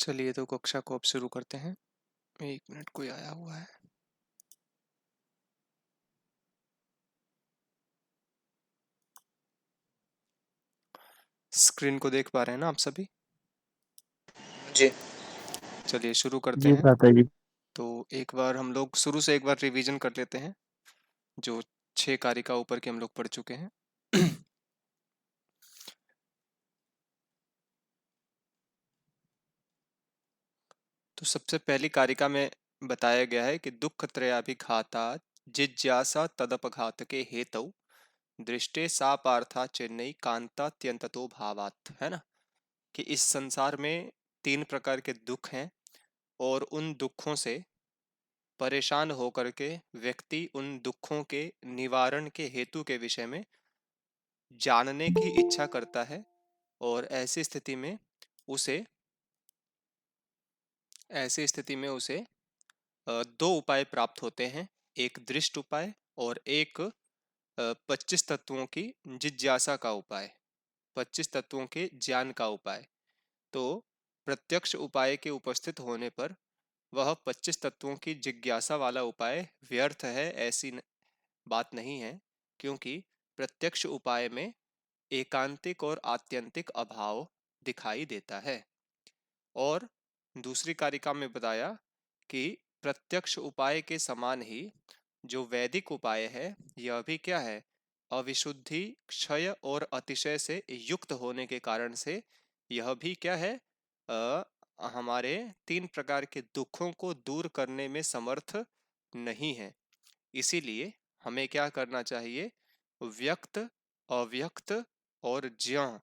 चलिए तो कक्षा को अब शुरू करते हैं। 1 मिनट, कोई आया हुआ है। स्क्रीन को देख पा रहे हैं ना आप सभी? जी चलिए शुरू करते जी हैं। भ्राता जी। तो एक बार हम लोग शुरू से एक बार रिवीजन कर लेते हैं, जो 6 कारिका ऊपर के हम लोग पढ़ चुके हैं। तो सबसे पहली कारिका में बताया गया है कि दुख त्रयाभिघाता जिज्ञासा तदपघात के हेतु दृष्टे सा पार्था चेन्नई कांतात्यंततो भावात्, है ना। कि इस संसार में 3 प्रकार के दुख हैं और उन दुखों से परेशान होकर के व्यक्ति उन दुखों के निवारण के हेतु के विषय में जानने की इच्छा करता है। और उसे ऐसी स्थिति में उसे 2 उपाय प्राप्त होते हैं। एक दृष्ट उपाय और एक 25 तत्वों की जिज्ञासा का उपाय, 25 तत्वों के ज्ञान का उपाय। तो प्रत्यक्ष उपाय के उपस्थित होने पर वह 25 तत्वों की जिज्ञासा वाला उपाय व्यर्थ है, ऐसी बात नहीं है। क्योंकि प्रत्यक्ष उपाय में एकांतिक और आत्यंतिक अभाव दिखाई देता है। और दूसरी कारिका में बताया कि प्रत्यक्ष उपाय के समान ही जो वैदिक उपाय है, यह भी क्या है, अविशुद्धि, क्षय और अतिशय से युक्त होने के कारण से यह भी क्या है, हमारे 3 प्रकार के दुखों को दूर करने में समर्थ नहीं है। इसीलिए हमें क्या करना चाहिए, व्यक्त, अव्यक्त और ज्ञान,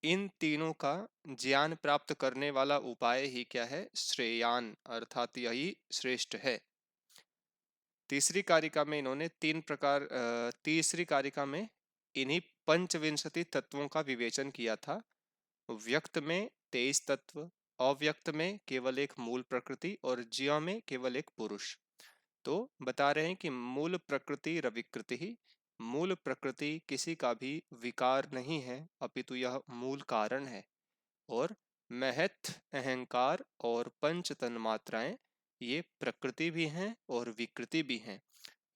इन तीनों का ज्ञान प्राप्त करने वाला उपाय ही क्या है, श्रेयान, अर्थात यही श्रेष्ठ है। तीसरी कारिका में इन्होंने तीसरी कारिका में इन्हीं पंचविंशति तत्वों का विवेचन किया था। व्यक्त में 23 तत्व, अव्यक्त में केवल एक मूल प्रकृति और ज्ञ में केवल एक पुरुष। तो बता रहे हैं कि मूल प्रकृति रविकृति ही, मूल प्रकृति किसी का भी विकार नहीं है, अपितु यह मूल कारण है। और महत, अहंकार और पंच तन्मात्राएं, ये प्रकृति भी हैं और विकृति भी हैं।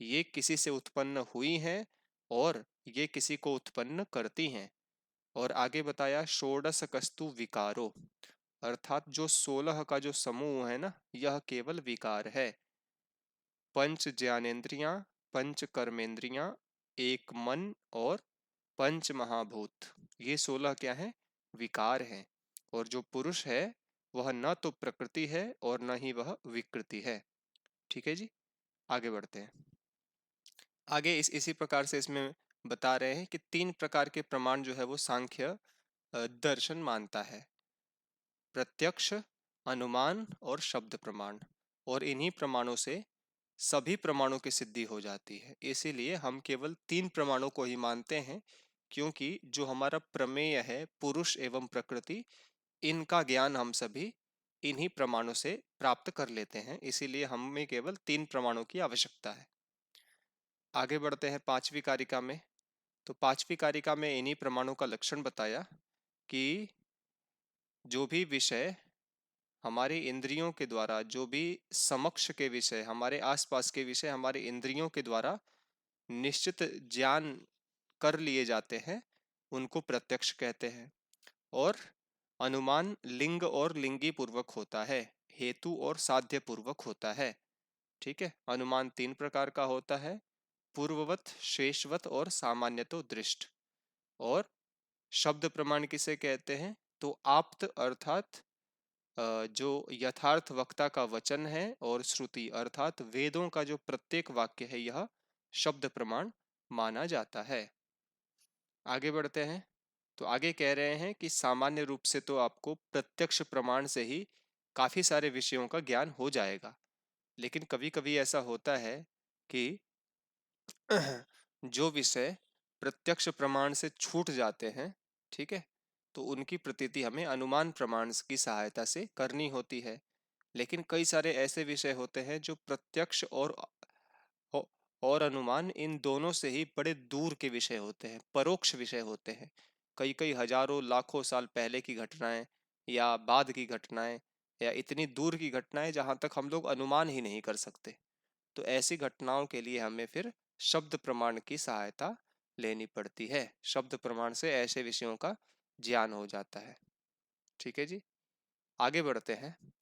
ये किसी से उत्पन्न हुई हैं और ये किसी को उत्पन्न करती हैं। और आगे बताया षोडश कस्तु विकारो, अर्थात जो 16 का जो समूह है ना, यह केवल विकार है। पंच ज्ञानेन्द्रियां, पंच कर्मेंद्रियां, एक मन और पंच महाभूत, ये 16 क्या है, विकार हैं। और जो पुरुष है वह न तो प्रकृति है और न ही वह विकृति है। ठीक है जी, आगे बढ़ते हैं। आगे इसी प्रकार से इसमें बता रहे हैं कि 3 प्रकार के प्रमाण जो है वो सांख्य दर्शन मानता है, प्रत्यक्ष, अनुमान और शब्द प्रमाण। और इन्हीं प्रमाणों से सभी प्रमाणों की सिद्धि हो जाती है। इसीलिए हम केवल 3 प्रमाणों को ही मानते हैं, क्योंकि जो हमारा प्रमेय है, पुरुष एवं प्रकृति, इनका ज्ञान हम सभी इन्हीं प्रमाणों से प्राप्त कर लेते हैं। इसीलिए हमें केवल 3 प्रमाणों की आवश्यकता है। आगे बढ़ते हैं 5वीं कारिका में। तो 5वीं कारिका में इन्हीं प्रमाणों का लक्षण बताया कि जो भी विषय हमारे इंद्रियों के द्वारा, जो भी समक्ष के विषय, हमारे आसपास के विषय हमारे इंद्रियों के द्वारा निश्चित ज्ञान कर लिए जाते हैं, उनको प्रत्यक्ष कहते हैं। और अनुमान लिंग और लिंगी पूर्वक होता है, हेतु और साध्य पूर्वक होता है। ठीक है, अनुमान 3 प्रकार का होता है, पूर्ववत, शेषवत और सामान्यतो दृष्ट। और शब्द प्रमाण किसे कहते हैं, तो आप्त अर्थात जो यथार्थ वक्ता का वचन है, और श्रुति अर्थात वेदों का जो प्रत्येक वाक्य है, यह शब्द प्रमाण माना जाता है। आगे बढ़ते हैं। तो आगे कह रहे हैं कि सामान्य रूप से तो आपको प्रत्यक्ष प्रमाण से ही काफी सारे विषयों का ज्ञान हो जाएगा, लेकिन कभी कभी ऐसा होता है कि जो विषय प्रत्यक्ष प्रमाण से छूट जाते हैं, ठीक है, तो उनकी प्रतीति हमें अनुमान प्रमाण की सहायता से करनी होती है। लेकिन कई सारे ऐसे विषय होते हैं जो प्रत्यक्ष और अनुमान, इन दोनों से ही बड़े दूर के विषय होते हैं, परोक्ष विषय होते हैं। कई कई हजारों लाखों साल पहले की घटनाएं या बाद की घटनाएं या इतनी दूर की घटनाएं जहां तक हम लोग अनुमान ही नहीं कर सकते। तो ऐसी घटनाओं के लिए हमें फिर शब्द प्रमाण की सहायता लेनी पड़ती है। शब्द प्रमाण से ऐसे विषयों का ज्ञान हो जाता है। ठीक है जी, आगे बढ़ते हैं।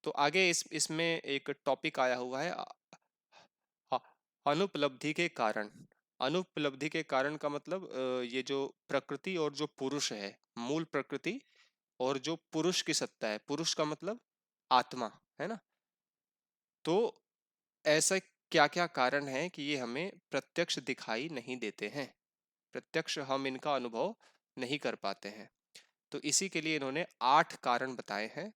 तो आगे इसमें एक टॉपिक आया हुआ है अ- अनुपलब्धि के कारण। अनुपलब्धि के कारण का मतलब ये जो प्रकृति और जो पुरुष है, मूल प्रकृति और जो पुरुष की सत्ता है, पुरुष का मतलब आत्मा, है ना। तो ऐसा क्या क्या कारण है कि ये हमें प्रत्यक्ष दिखाई नहीं देते हैं, प्रत्यक्ष हम इनका अनुभव नहीं कर पाते हैं। तो इसी के लिए इन्होंने 8 कारण बताए हैं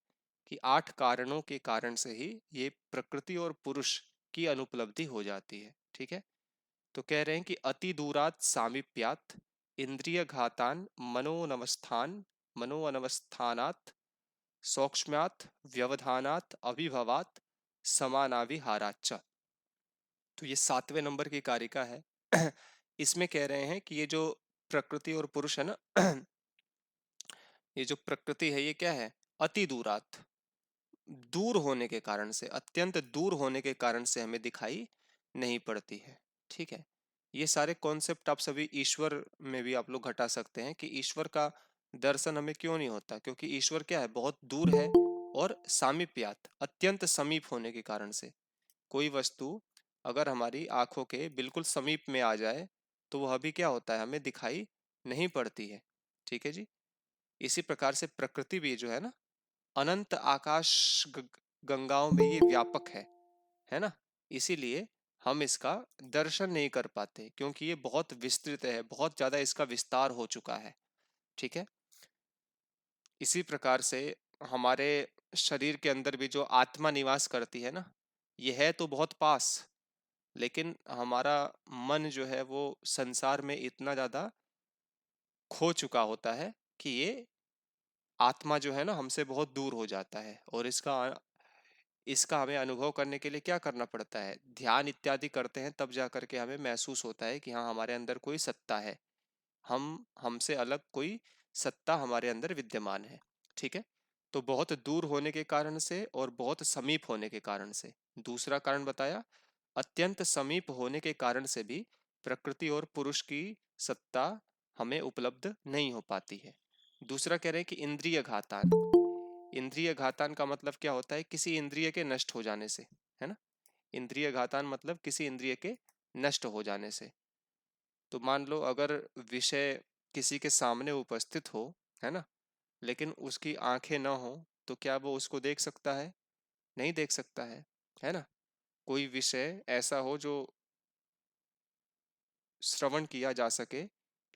कि 8 कारणों के कारण से ही ये प्रकृति और पुरुष की अनुपलब्धि हो जाती है। ठीक है, तो कह रहे हैं कि अति दूरात सामीप्यात इंद्रिय घातान मनोअनवस्थानात सौक्ष्म्यात व्यवधानात अभिभवात समानाविहाराच्च। तो ये 7वें नंबर की कारिका है। इसमें कह रहे हैं कि ये जो प्रकृति और पुरुष है ना, ये जो प्रकृति है ये क्या है, अति दूरात, दूर होने के कारण से, अत्यंत दूर होने के कारण से हमें दिखाई नहीं पड़ती है। ठीक है, ये सारे कॉन्सेप्ट आप सभी ईश्वर में भी आप लोग घटा सकते हैं कि ईश्वर का दर्शन हमें क्यों नहीं होता, क्योंकि ईश्वर क्या है, बहुत दूर है। और सामीप्यात, अत्यंत समीप होने के कारण से, कोई वस्तु अगर हमारी आंखों के बिल्कुल समीप में आ जाए तो वह भी क्या होता है, हमें दिखाई नहीं पड़ती है। ठीक है जी, इसी प्रकार से प्रकृति भी जो है ना, अनंत आकाश गंगाओं में ये व्यापक है ना। इसीलिए हम इसका दर्शन नहीं कर पाते, क्योंकि ये बहुत विस्तृत है, बहुत ज्यादा इसका विस्तार हो चुका है। ठीक है, इसी प्रकार से हमारे शरीर के अंदर भी जो आत्मा निवास करती है ना, यह है तो बहुत पास, लेकिन हमारा मन जो है वो संसार में इतना ज्यादा खो चुका होता है कि ये आत्मा जो है ना हमसे बहुत दूर हो जाता है। और इसका इसका हमें अनुभव करने के लिए क्या करना पड़ता है, ध्यान इत्यादि करते हैं, तब जा करके हमें महसूस होता है कि हाँ, हमारे अंदर कोई सत्ता है, हम हमसे अलग कोई सत्ता हमारे अंदर विद्यमान है। ठीक है, तो बहुत दूर होने के कारण से और बहुत समीप होने के कारण से। दूसरा कारण बताया, अत्यंत समीप होने के कारण से भी प्रकृति और पुरुष की सत्ता हमें उपलब्ध नहीं हो पाती है। दूसरा कह रहे हैं कि इंद्रिय घातान। इंद्रिय घातान का मतलब क्या होता है, किसी इंद्रिय के नष्ट हो जाने से, है ना। इंद्रिय घातान मतलब किसी इंद्रिय के नष्ट हो जाने से। तो मान लो अगर विषय किसी के सामने उपस्थित हो, है ना, लेकिन उसकी आंखें ना हो, तो क्या वो उसको देख सकता है, नहीं देख सकता है ना। कोई विषय ऐसा हो जो श्रवण किया जा सके,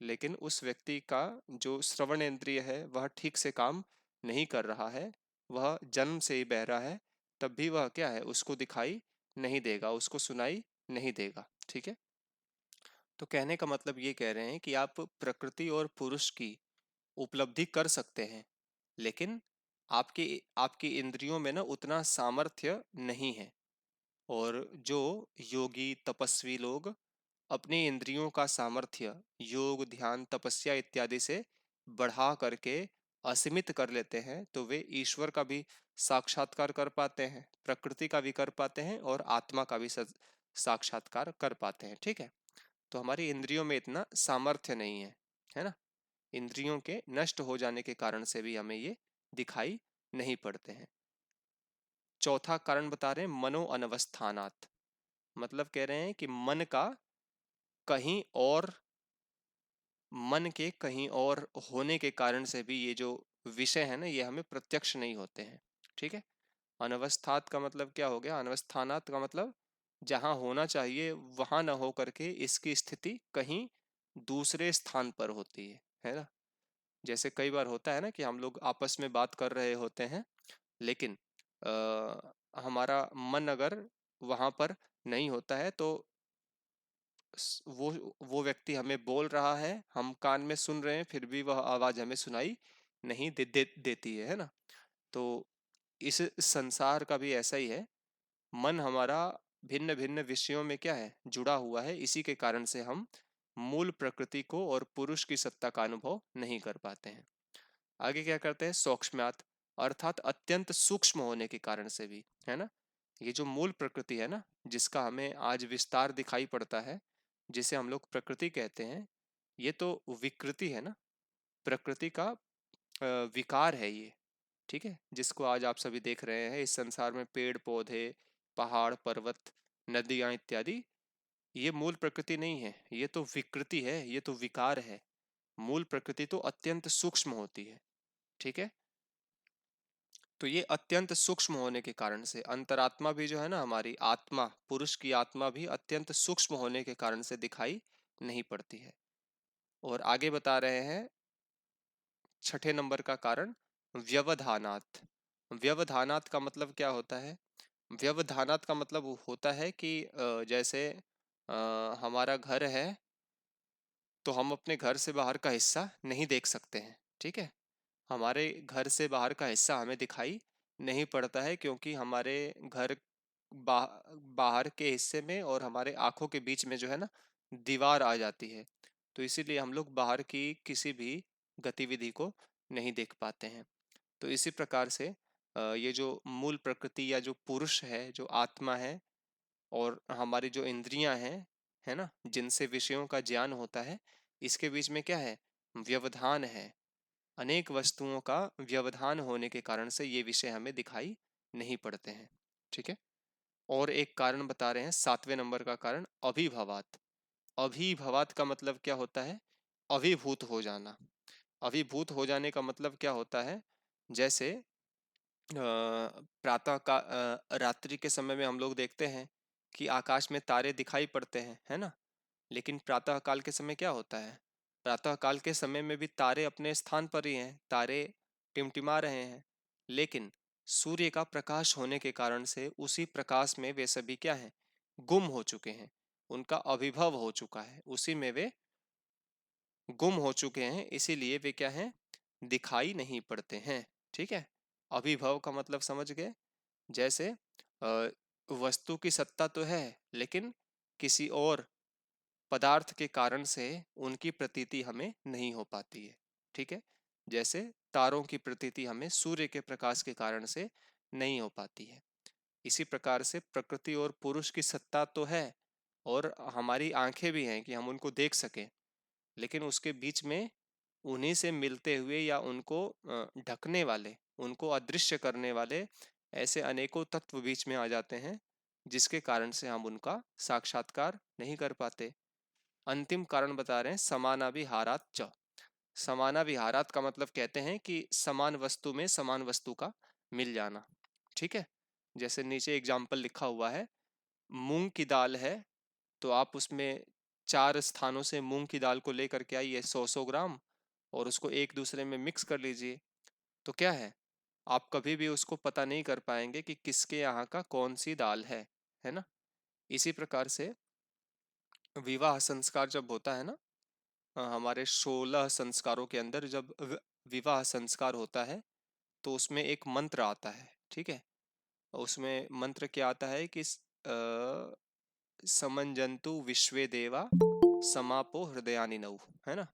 लेकिन उस व्यक्ति का जो श्रवण इंद्रिय है वह ठीक से काम नहीं कर रहा है, वह जन्म से ही बहरा है, तब भी वह क्या है, उसको दिखाई नहीं देगा, उसको सुनाई नहीं देगा। ठीक है, तो कहने का मतलब ये कह रहे हैं कि आप प्रकृति और पुरुष की उपलब्धि कर सकते हैं, लेकिन आपकी आपकी इंद्रियों में ना उतना सामर्थ्य नहीं है। और जो योगी तपस्वी लोग अपनी इंद्रियों का सामर्थ्य योग ध्यान तपस्या इत्यादि से बढ़ा करके असीमित कर लेते हैं, तो वे ईश्वर का भी साक्षात्कार कर पाते हैं, प्रकृति का भी कर पाते हैं और आत्मा का भी साक्षात्कार कर पाते हैं। ठीक है, तो हमारी इंद्रियों में इतना सामर्थ्य नहीं है ना। इंद्रियों के नष्ट हो जाने के कारण से भी हमें ये दिखाई नहीं पड़ते हैं। चौथा कारण बता रहे हैं मनो अनवस्थानात। मतलब कह रहे हैं कि कहीं और मन के कहीं और होने के कारण से भी ये जो विषय है ना, ये हमें प्रत्यक्ष नहीं होते हैं। ठीक है, अनवस्थात का मतलब क्या हो गया, अनवस्थानात का मतलब जहां होना चाहिए वहां ना हो करके इसकी स्थिति कहीं दूसरे स्थान पर होती है ना। जैसे कई बार होता है ना कि हम लोग आपस में बात कर रहे होते हैं, लेकिन हमारा मन अगर वहां पर नहीं होता है, तो वो व्यक्ति हमें बोल रहा है, हम कान में सुन रहे हैं, फिर भी वह आवाज हमें सुनाई नहीं देती है ना। तो इस संसार का भी ऐसा ही है, मन हमारा भिन्न भिन्न विषयों में क्या है, जुड़ा हुआ है। इसी के कारण से हम मूल प्रकृति को और पुरुष की सत्ता का अनुभव नहीं कर पाते हैं। आगे क्या करते हैं, सौक्ष्म्यात अर्थात अत्यंत सूक्ष्म होने के कारण से भी, है ना। ये जो मूल प्रकृति है ना, जिसका हमें आज विस्तार दिखाई पड़ता है, जिसे हम लोग प्रकृति कहते हैं, ये तो विकृति है ना, प्रकृति का विकार है ये। ठीक है, जिसको आज आप सभी देख रहे हैं इस संसार में, पेड़ पौधे, पहाड़ पर्वत, नदियां इत्यादि, ये मूल प्रकृति नहीं है, ये तो विकृति है, ये तो विकार है। मूल प्रकृति तो अत्यंत सूक्ष्म होती है। ठीक है, तो ये अत्यंत सूक्ष्म होने के कारण से अंतरात्मा भी जो है ना, हमारी आत्मा, पुरुष की आत्मा भी अत्यंत सूक्ष्म होने के कारण से दिखाई नहीं पड़ती है। और आगे बता रहे हैं छठे नंबर का कारण, व्यवधानात्। व्यवधानात् का मतलब क्या होता है? व्यवधानात् का मतलब होता है कि जैसे हमारा घर है, तो हम अपने घर से बाहर का हिस्सा नहीं देख सकते हैं। ठीक है, हमारे घर से बाहर का हिस्सा हमें दिखाई नहीं पड़ता है, क्योंकि हमारे घर बाहर के हिस्से में और हमारे आंखों के बीच में जो है ना, दीवार आ जाती है। तो इसीलिए हम लोग बाहर की किसी भी गतिविधि को नहीं देख पाते हैं। तो इसी प्रकार से ये जो मूल प्रकृति या जो पुरुष है, जो आत्मा है, और हमारी जो इंद्रियां हैं, है ना, जिनसे विषयों का ज्ञान होता है, इसके बीच में क्या है? व्यवधान है। अनेक वस्तुओं का व्यवधान होने के कारण से ये विषय हमें दिखाई नहीं पड़ते हैं। ठीक है, और एक कारण बता रहे हैं, सातवें नंबर का कारण, अभिभवात। अभिभवात का मतलब क्या होता है? अभिभूत हो जाना। अभिभूत हो जाने का मतलब क्या होता है? जैसे प्रातः का रात्रि के समय में हम लोग देखते हैं कि आकाश में तारे दिखाई पड़ते हैं, है ना। लेकिन प्रातः काल के समय क्या होता है? प्रातः काल के समय में भी तारे अपने स्थान पर ही हैं, तारे टिमटिमा रहे हैं, लेकिन सूर्य का प्रकाश होने के कारण से उसी प्रकाश में वे सभी क्या हैं? गुम हो चुके हैं। उनका अभिभव हो चुका है, उसी में वे गुम हो चुके हैं, इसीलिए वे क्या हैं? दिखाई नहीं पड़ते हैं। ठीक है, अभिभव का मतलब समझ गए? जैसे वस्तु की सत्ता तो है, लेकिन किसी और पदार्थ के कारण से उनकी प्रतीति हमें नहीं हो पाती है। ठीक है, जैसे तारों की प्रतीति हमें सूर्य के प्रकाश के कारण से नहीं हो पाती है। इसी प्रकार से प्रकृति और पुरुष की सत्ता तो है, और हमारी आंखें भी हैं कि हम उनको देख सकें, लेकिन उसके बीच में उन्हीं से मिलते हुए या उनको ढकने वाले, उनको अदृश्य करने वाले ऐसे अनेकों तत्व बीच में आ जाते हैं, जिसके कारण से हम उनका साक्षात्कार नहीं कर पाते। अंतिम कारण बता रहे हैं, समानाविहारात च। समानाविहारात का मतलब कहते हैं कि समान वस्तु में समान वस्तु का मिल जाना। ठीक है, जैसे नीचे एग्जाम्पल लिखा हुआ है, मूंग की दाल है, तो आप उसमें 4 स्थानों से मूंग की दाल को लेकर के आइए, 100-100 ग्राम, और उसको एक दूसरे में मिक्स कर लीजिए। तो क्या है, आप कभी भी उसको पता नहीं कर पाएंगे कि किसके यहाँ का कौन सी दाल है ना। इसी प्रकार से विवाह संस्कार जब होता है ना, हमारे 16 संस्कारों के अंदर जब विवाह संस्कार होता है, तो उसमें एक मंत्र आता है। ठीक है, उसमें मंत्र क्या आता है कि समंजंतु विश्वे देवा समापो हृदयानि नौ, है ना।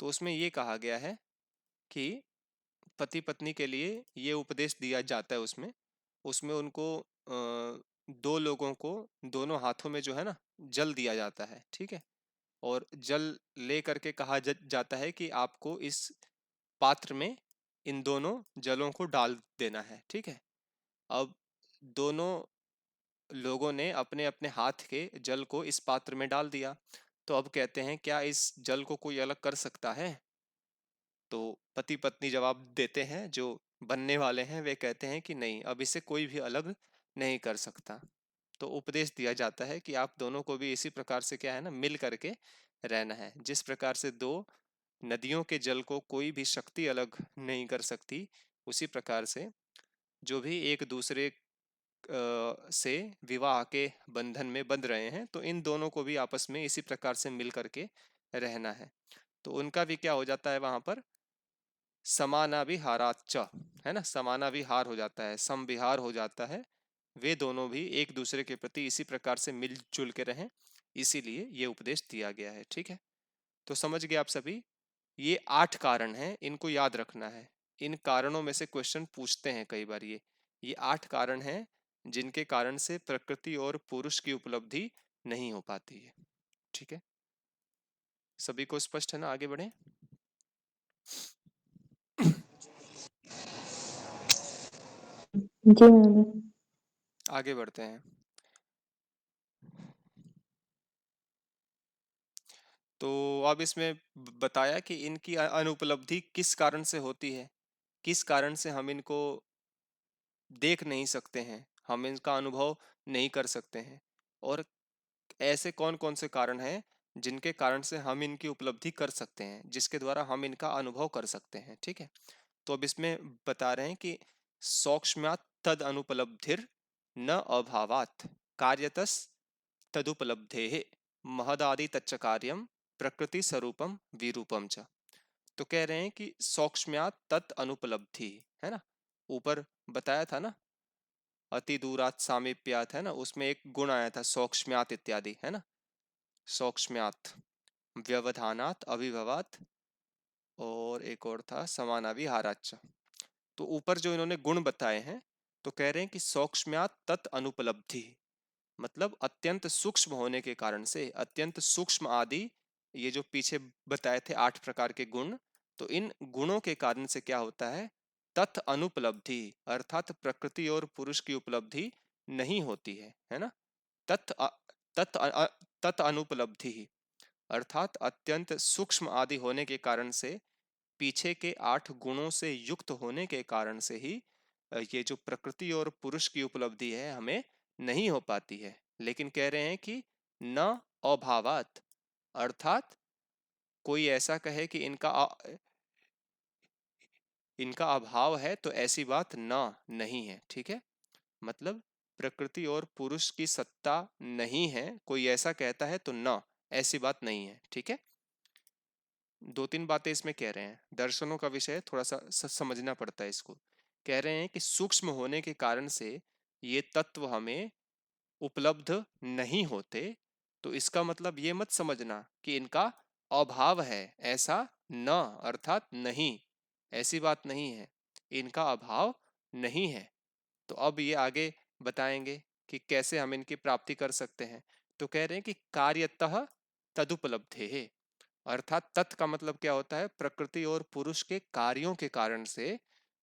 तो उसमें ये कहा गया है कि पति पत्नी के लिए ये उपदेश दिया जाता है, उसमें उसमें उनको 2 लोगों को दोनों हाथों में जो है ना, जल दिया जाता है। ठीक है, और जल ले करके कहा जाता है कि आपको इस पात्र में इन दोनों जलों को डाल देना है। ठीक है, अब दोनों लोगों ने अपने अपने हाथ के जल को इस पात्र में डाल दिया। तो अब कहते हैं, क्या इस जल को कोई अलग कर सकता है? तो पति पत्नी जवाब देते हैं, जो बनने वाले हैं वे कहते हैं कि नहीं, अब इसे कोई भी अलग नहीं कर सकता। तो उपदेश दिया जाता है कि आप दोनों को भी इसी प्रकार से क्या है ना, मिल करके रहना है। जिस प्रकार से 2 नदियों के जल को कोई भी शक्ति अलग नहीं कर सकती, उसी प्रकार से जो भी एक दूसरे से विवाह के बंधन में बंध रहे हैं, तो इन दोनों को भी आपस में इसी प्रकार से मिल करके रहना है। तो उनका भी क्या हो जाता है वहां पर? समानाविहाराच्च, है ना, समानाविहार हो जाता है, समविहार हो जाता है। वे दोनों भी एक दूसरे के प्रति इसी प्रकार से मिलजुल के रहें, इसीलिए ये उपदेश दिया गया है। ठीक है, तो समझ गए आप सभी? ये 8 कारण हैं, इनको याद रखना है। इन कारणों में से क्वेश्चन पूछते हैं कई बार। ये 8 कारण हैं जिनके कारण से प्रकृति और पुरुष की उपलब्धि नहीं हो पाती है। ठीक है, सभी को स्पष्ट है ना? आगे बढ़े। जी मैंने। आगे बढ़ते हैं। तो अब इसमें बताया कि इनकी अनुपलब्धि किस कारण से होती है, किस कारण से हम इनको देख नहीं सकते हैं, हम इनका अनुभव नहीं कर सकते हैं, और ऐसे कौन कौन से कारण हैं जिनके कारण से हम इनकी उपलब्धि कर सकते हैं, जिसके द्वारा हम इनका अनुभव कर सकते हैं। ठीक है, तो अब इसमें बता रहे हैं कि सौक्ष्म्यात् तद अनुपलब्धिर न अभावात् कार्यतस तदुपलब्धेः महदादि तच्च कार्यम प्रकृति स्वरूपम विरूपम च। तो कह रहे हैं कि सौक्ष्म्यात् तत् अनुपलब्धि है ना, ऊपर बताया था ना, अति दूरात सामीप्यात है ना, उसमें एक गुण आया था सौक्ष्म्यात इत्यादि है ना, सौक्ष्म्यात, व्यवधानात, अभिभवात, और एक और था समानाविहाराच। तो ऊपर जो इन्होंने गुण बताए हैं, तो कह रहे हैं कि सौक्ष्म्यात तत् अनुपलब्धि, मतलब अत्यंत सूक्ष्म होने के कारण से, अत्यंत सूक्ष्म आदि, ये जो पीछे बताए थे 8 प्रकार के गुण, तो इन गुणों के कारण से क्या होता है, तत् अनुपलब्धि, अर्थात प्रकृति और पुरुष की उपलब्धि नहीं होती है ना। तत् तत् तत् अनुपलब्धि, अर्थात अत्यंत सूक्ष्म आदि होने के कारण से, पीछे के 8 गुणों से युक्त होने के कारण से ही ये जो प्रकृति और पुरुष की उपलब्धि है हमें नहीं हो पाती है। लेकिन कह रहे हैं कि न अभावात, अर्थात कोई ऐसा कहे कि इनका अभाव है तो ऐसी बात न नहीं है। ठीक है, मतलब प्रकृति और पुरुष की सत्ता नहीं है, कोई ऐसा कहता है तो न, ऐसी बात नहीं है। ठीक है, 2-3 बातें इसमें कह रहे हैं, दर्शनों का विषय है, थोड़ा सा समझना पड़ता है इसको। कह रहे हैं कि सूक्ष्म होने के कारण से ये तत्व हमें उपलब्ध नहीं होते, तो इसका मतलब ये मत समझना कि इनका अभाव है, ऐसा न, अर्थात नहीं, ऐसी बात नहीं है, इनका अभाव नहीं है। तो अब ये आगे बताएंगे कि कैसे हम इनकी प्राप्ति कर सकते हैं। तो कह रहे हैं कि कार्यतः तदुपलब्धे है, अर्थात तत् का मतलब क्या होता है, प्रकृति और पुरुष के कार्यों के कारण से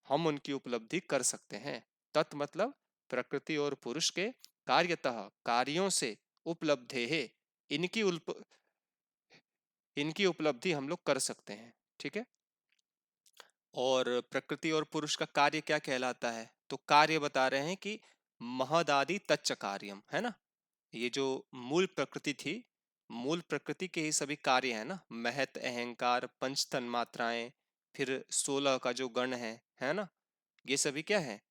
हम उनकी उपलब्धि कर सकते हैं। तत् मतलब प्रकृति और पुरुष के कार्यतः, कार्यों से, उपलब्धे है, इनकी इनकी उपलब्धि हम लोग कर सकते हैं। ठीक है, और प्रकृति और पुरुष का कार्य क्या कहलाता है, तो कार्य बता रहे हैं कि महदादि तच्च कार्यम है ना। ये जो मूल प्रकृति थी, मूल प्रकृति के ही सभी कार्य है ना, महत, अहंकार, पंच तन्मात्राएं, फिर 16 का जो गण है ना, ये सभी क्या है,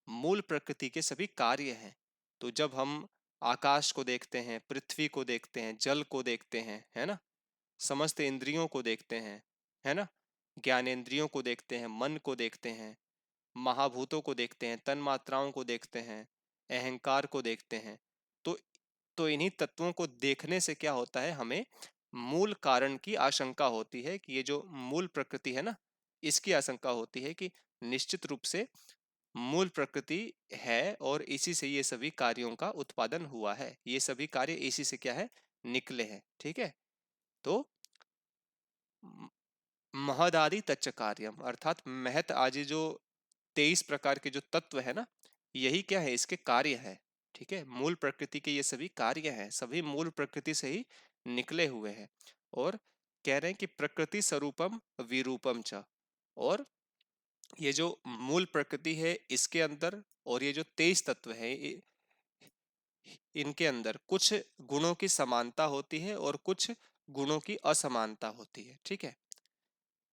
मूल प्रकृति के सभी कार्य हैं। तो जब हम आकाश को देखते हैं, पृथ्वी को देखते हैं, जल को देखते हैं है ना, समस्त इंद्रियों को देखते हैं है ना, ज्ञानेंद्रियों को देखते हैं, मन को देखते हैं, महाभूतों को देखते हैं, तन मात्राओं को देखते हैं, अहंकार को देखते हैं, तो इन्हीं तत्वों को देखने से क्या होता है, हमें मूल कारण की आशंका होती है कि ये जो मूल प्रकृति है ना, इसकी आशंका होती है कि निश्चित रूप से मूल प्रकृति है और इसी से ये सभी कार्यों का उत्पादन हुआ है, ये सभी कार्य इसी से क्या है, निकले हैं। ठीक है, तो महदादि तच्च कार्यम, अर्थात महत आदि जो 23 प्रकार के जो तत्व है ना, यही क्या है, इसके कार्य है। ठीक है, मूल प्रकृति के ये सभी कार्य हैं, सभी मूल प्रकृति से ही निकले हुए हैं। और कह रहे हैं कि प्रकृति स्वरूपम विरूपम च, और ये जो मूल प्रकृति है इसके अंदर और ये जो 23 तत्व है, इनके अंदर कुछ गुणों की समानता होती है और कुछ गुणों की असमानता होती है। ठीक है,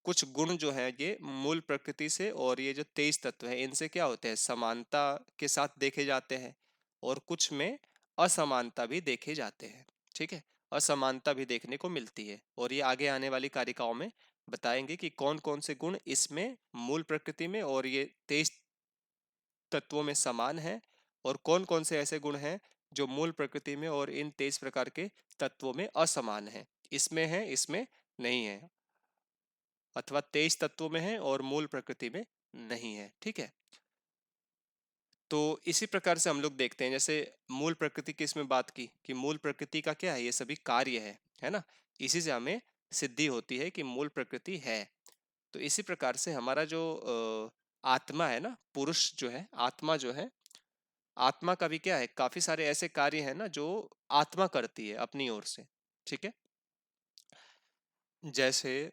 कुछ गुण जो है ये मूल प्रकृति से और ये जो 23 तत्व है इनसे क्या होते हैं, समानता के साथ देखे जाते हैं, और कुछ में असमानता भी देखे जाते हैं। ठीक है, असमानता भी देखने को मिलती है, और ये आगे आने वाली कारिकाओं में बताएंगे कि कौन कौन से गुण इसमें मूल प्रकृति में और ये 23 तत्वों में समान है, और कौन कौन से ऐसे गुण हैं जो मूल प्रकृति में और इन 23 प्रकार के तत्वों में असमान है, इसमें है इसमें नहीं है, अथवा 23 तत्वों में है और मूल प्रकृति में नहीं है। ठीक है, तो इसी प्रकार से हम लोग देखते हैं, जैसे मूल प्रकृति की इसमें बात की कि मूल प्रकृति का क्या है, ये सभी कार्य है ना। इसी से हमें सिद्धि होती है कि मूल प्रकृति है। तो इसी प्रकार से हमारा जो आत्मा है ना, पुरुष जो है, आत्मा जो है, आत्मा का भी क्या है, काफी सारे ऐसे कार्य हैं ना जो आत्मा करती है अपनी ओर से। ठीक है, जैसे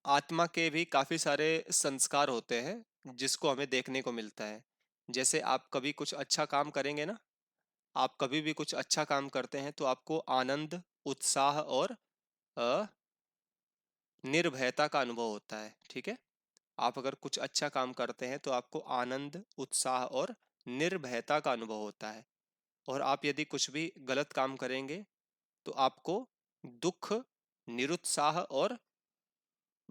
आत्मा के भी काफी सारे संस्कार होते हैं जिसको हमें देखने को मिलता है। जैसे आप कभी कुछ अच्छा काम करेंगे ना, आप कभी भी कुछ अच्छा काम करते हैं तो आपको आनंद, उत्साह और अ, निर्भयता का अनुभव होता है। ठीक है, आप अगर कुछ अच्छा काम करते हैं तो आपको आनंद, उत्साह और निर्भयता का अनुभव होता है। और आप यदि कुछ भी गलत काम करेंगे तो आपको दुख, निरुत्साह और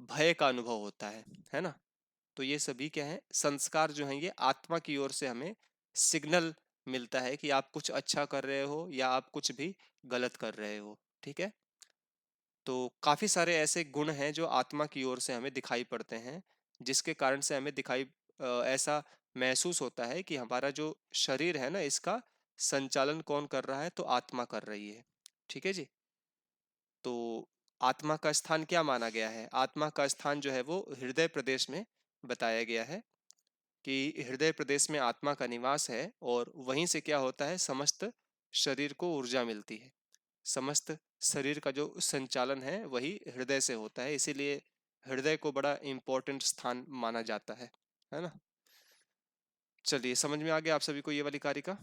भय का अनुभव होता है ना। तो ये सभी क्या है, संस्कार जो हैं, ये आत्मा की ओर से हमें सिग्नल मिलता है कि आप कुछ अच्छा कर रहे हो या आप कुछ भी गलत कर रहे हो। ठीक है, तो काफी सारे ऐसे गुण हैं जो आत्मा की ओर से हमें दिखाई पड़ते हैं, जिसके कारण से हमें ऐसा महसूस होता है कि हमारा जो शरीर है ना, इसका संचालन कौन कर रहा है, तो आत्मा कर रही है। ठीक है जी। तो आत्मा का स्थान क्या माना गया है, आत्मा का स्थान जो है वो हृदय प्रदेश में बताया गया है कि हृदय प्रदेश में आत्मा का निवास है, और वहीं से क्या होता है, समस्त शरीर को ऊर्जा मिलती है। समस्त शरीर का जो संचालन है वही हृदय से होता है, इसीलिए हृदय को बड़ा इंपॉर्टेंट स्थान माना जाता है ना। चलिए, समझ में आ गया आप सभी को ये वाली कारिका?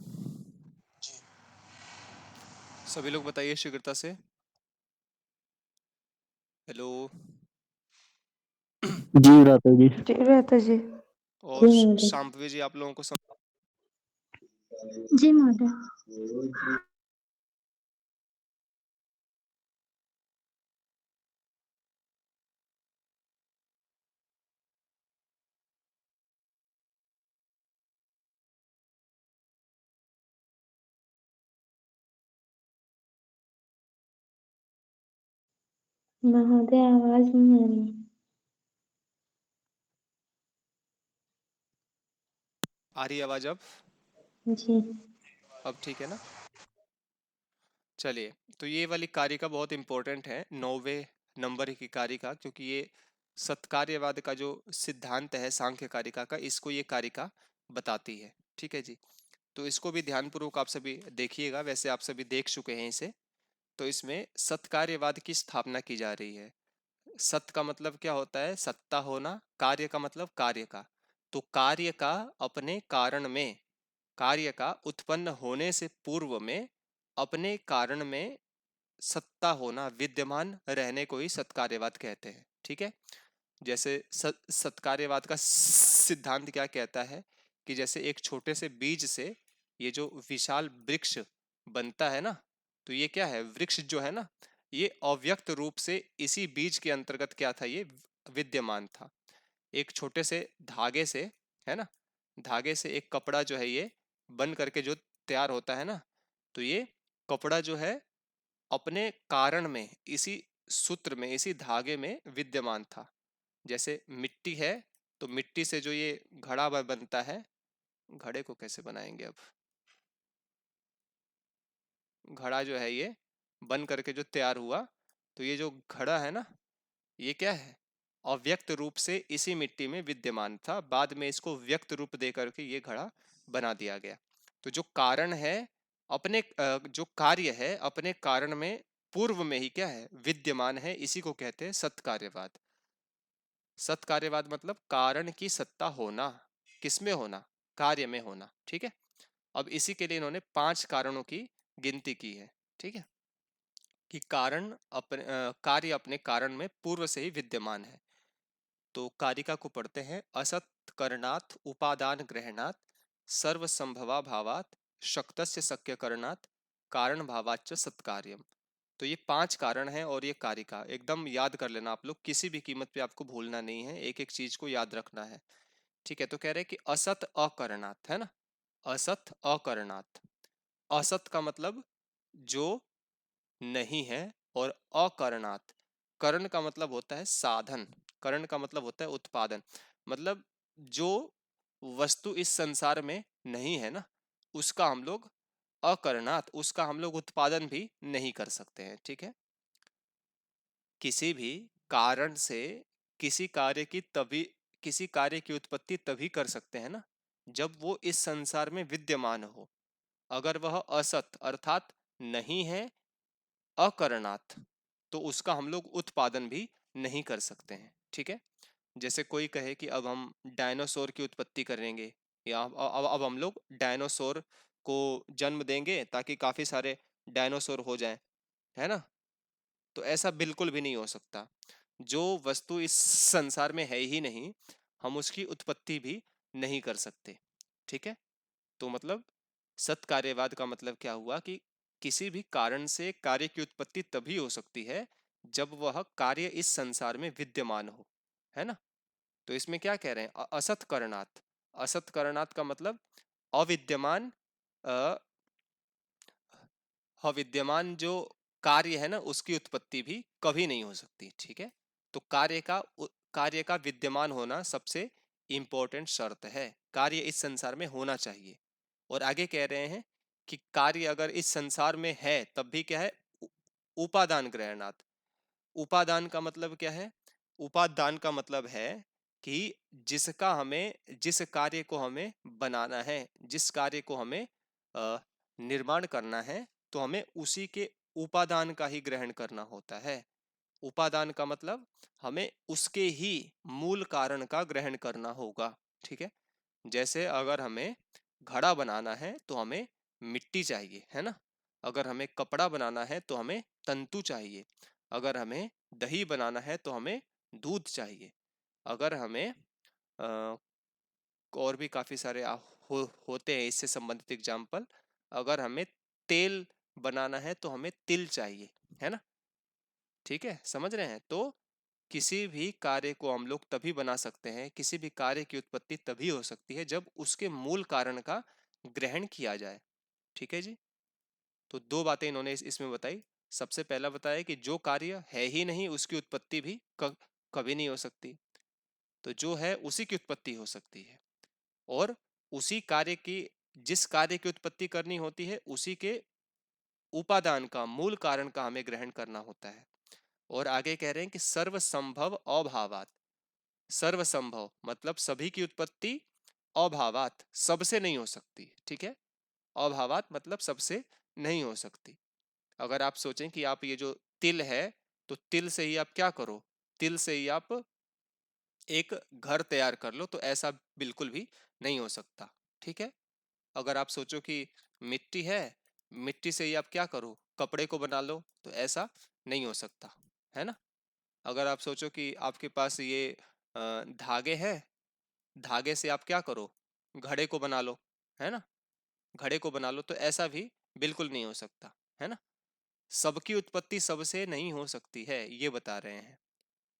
जी। सभी लोग बताइए शीघ्रता से। हेलो। जी भ्राता जी। जी भ्राता जी। और शांभवी जी, आप लोगों को जी महोदय। महोदय आवाज नहीं आ रही। आ रही आवाज अब? जी। अब ठीक है ना? चलिए, तो ये वाली कारिका बहुत इंपॉर्टेंट है, 9वें नंबर की कारिका, क्योंकि ये सत्कार्यवाद का जो सिद्धांत है सांख्य कारिका का, इसको ये कारिका बताती है। ठीक है जी, तो इसको भी ध्यानपूर्वक आप सभी देखिएगा। वैसे आप सभी देख चुके हैं इसे। तो इसमें सत्कार्यवाद की स्थापना की जा रही है। सत का मतलब क्या होता है, सत्ता होना। कार्य का मतलब कार्य का। तो कार्य का अपने कारण में, कार्य का उत्पन्न होने से पूर्व में अपने कारण में सत्ता होना, विद्यमान रहने को ही सत्कार्यवाद कहते हैं। ठीक है, जैसे सत्कार्यवाद का सिद्धांत क्या कहता है कि जैसे एक छोटे से बीज से ये जो विशाल वृक्ष बनता है ना, तो ये क्या है, वृक्ष जो है ना, ये अव्यक्त रूप से इसी बीज के अंतर्गत क्या था, ये विद्यमान था। एक छोटे से धागे से, है ना, धागे से एक कपड़ा जो है ये बन करके जो तैयार होता है ना, तो ये कपड़ा जो है अपने कारण में, इसी सूत्र में, इसी धागे में विद्यमान था। जैसे मिट्टी है, तो मिट्टी से जो ये घड़ा बनता है, घड़े को कैसे बनाएंगे अब, घड़ा जो है ये बन करके जो तैयार हुआ, तो ये जो घड़ा है ना, ये क्या है, अव्यक्त रूप से इसी मिट्टी में विद्यमान था। बाद में इसको व्यक्त रूप दे करके ये घड़ा बना दिया गया। तो जो कारण है अपने जो कार्य है अपने कारण में पूर्व में ही क्या है, विद्यमान है, इसी को कहते हैं सत्कार्यवाद। सत्कार्यवाद मतलब कारण की सत्ता होना, किसमें होना, कार्य में होना। ठीक है, अब इसी के लिए इन्होंने 5 कारणों की गिनती की है। ठीक है, कि कारण अपने कार्य अपने कारण में पूर्व से ही विद्यमान है। तो कारिका को पढ़ते हैं। असत करणात् उपादान ग्रहणात् सर्व संभवा भावात् शक्तस्य शक्य करणात् कारण भावाच्च सत्कार्यम। तो ये 5 कारण हैं और ये कारिका एकदम याद कर लेना आप लोग, किसी भी कीमत पे आपको भूलना नहीं है, एक एक चीज को याद रखना है। ठीक है, तो कह रहे हैं कि असत अकरणात्, है ना, असत अकरणात्। असत का मतलब जो नहीं है, और अकरणात्, करण का मतलब होता है साधन, करण का मतलब होता है उत्पादन। मतलब जो वस्तु इस संसार में नहीं है ना, उसका हम लोग अकरणात, उसका हम लोग उत्पादन भी नहीं कर सकते हैं। ठीक है, किसी भी कारण से किसी कार्य की तभी किसी कार्य की उत्पत्ति तभी कर सकते हैं ना, जब वो इस संसार में विद्यमान हो। अगर वह असत अर्थात नहीं है, अकरणात, तो उसका हम लोग उत्पादन भी नहीं कर सकते हैं। ठीक है, जैसे कोई कहे कि अब हम डायनासोर की उत्पत्ति करेंगे, या अब हम लोग डायनासोर को जन्म देंगे ताकि काफी सारे डायनासोर हो जाएं, है ना। तो ऐसा बिल्कुल भी नहीं हो सकता। जो वस्तु इस संसार में है ही नहीं, हम उसकी उत्पत्ति भी नहीं कर सकते। ठीक है, तो मतलब सत्कार्यवाद का मतलब क्या हुआ कि किसी भी कारण से कार्य की उत्पत्ति तभी हो सकती है जब वह कार्य इस संसार में विद्यमान हो, है ना। तो इसमें क्या कह रहे हैं, असत करणात। असत करणात का मतलब अविद्यमान, अ, अविद्यमान जो कार्य है ना, उसकी उत्पत्ति भी कभी नहीं हो सकती। ठीक है, तो कार्य का विद्यमान होना सबसे इंपॉर्टेंट शर्त है। कार्य इस संसार में होना चाहिए। और आगे कह रहे हैं कि कार्य अगर इस संसार में है तब भी क्या है, उपादान ग्रहणात। उपादान का मतलब क्या है, उपादान का मतलब है कि जिस कार्य को हमें बनाना है, जिस कार्य को हमें निर्माण करना है, तो हमें उसी के उपादान का ही ग्रहण करना होता है। उपादान का मतलब हमें उसके ही मूल कारण का ग्रहण करना होगा। ठीक है, जैसे अगर हमें घड़ा बनाना है तो हमें मिट्टी चाहिए, है ना। अगर हमें कपड़ा बनाना है तो हमें तंतु चाहिए। अगर हमें दही बनाना है तो हमें दूध चाहिए। अगर हमें और भी काफी सारे होते हैं इससे संबंधित एग्जाम्पल। अगर हमें तेल बनाना है तो हमें तिल चाहिए, है ना। ठीक है, समझ रहे हैं। तो किसी भी कार्य को हम लोग तभी बना सकते हैं, किसी भी कार्य की उत्पत्ति तभी हो सकती है जब उसके मूल कारण का ग्रहण किया जाए। ठीक है जी, तो दो बातें इन्होंने इसमें बताई। सबसे पहला बताया कि जो कार्य है ही नहीं उसकी उत्पत्ति भी कभी नहीं हो सकती, तो जो है उसी की उत्पत्ति हो सकती है। और उसी कार्य की जिस कार्य की उत्पत्ति करनी होती है उसी के उपादान का, मूल कारण का हमें ग्रहण करना होता है। और आगे कह रहे हैं कि सर्व संभव अभावात। सर्व संभव मतलब सभी की उत्पत्ति, अभावात सबसे नहीं हो सकती। ठीक है, अभावात मतलब सबसे नहीं हो सकती। अगर आप सोचें कि आप ये जो तिल है, तो तिल से ही आप क्या करो, तिल से ही आप एक घर तैयार कर लो, तो ऐसा बिल्कुल भी नहीं हो सकता। ठीक है, अगर आप सोचो कि मिट्टी है, मिट्टी से ही आप क्या करो, कपड़े को बना लो, तो ऐसा नहीं हो सकता, है ना। अगर आप सोचो कि आपके पास ये धागे हैं, धागे से आप क्या करो, घड़े को बना लो, है ना, घड़े को बना लो, तो ऐसा भी बिल्कुल नहीं हो सकता, है ना। सबकी उत्पत्ति सबसे नहीं हो सकती है, ये बता रहे हैं।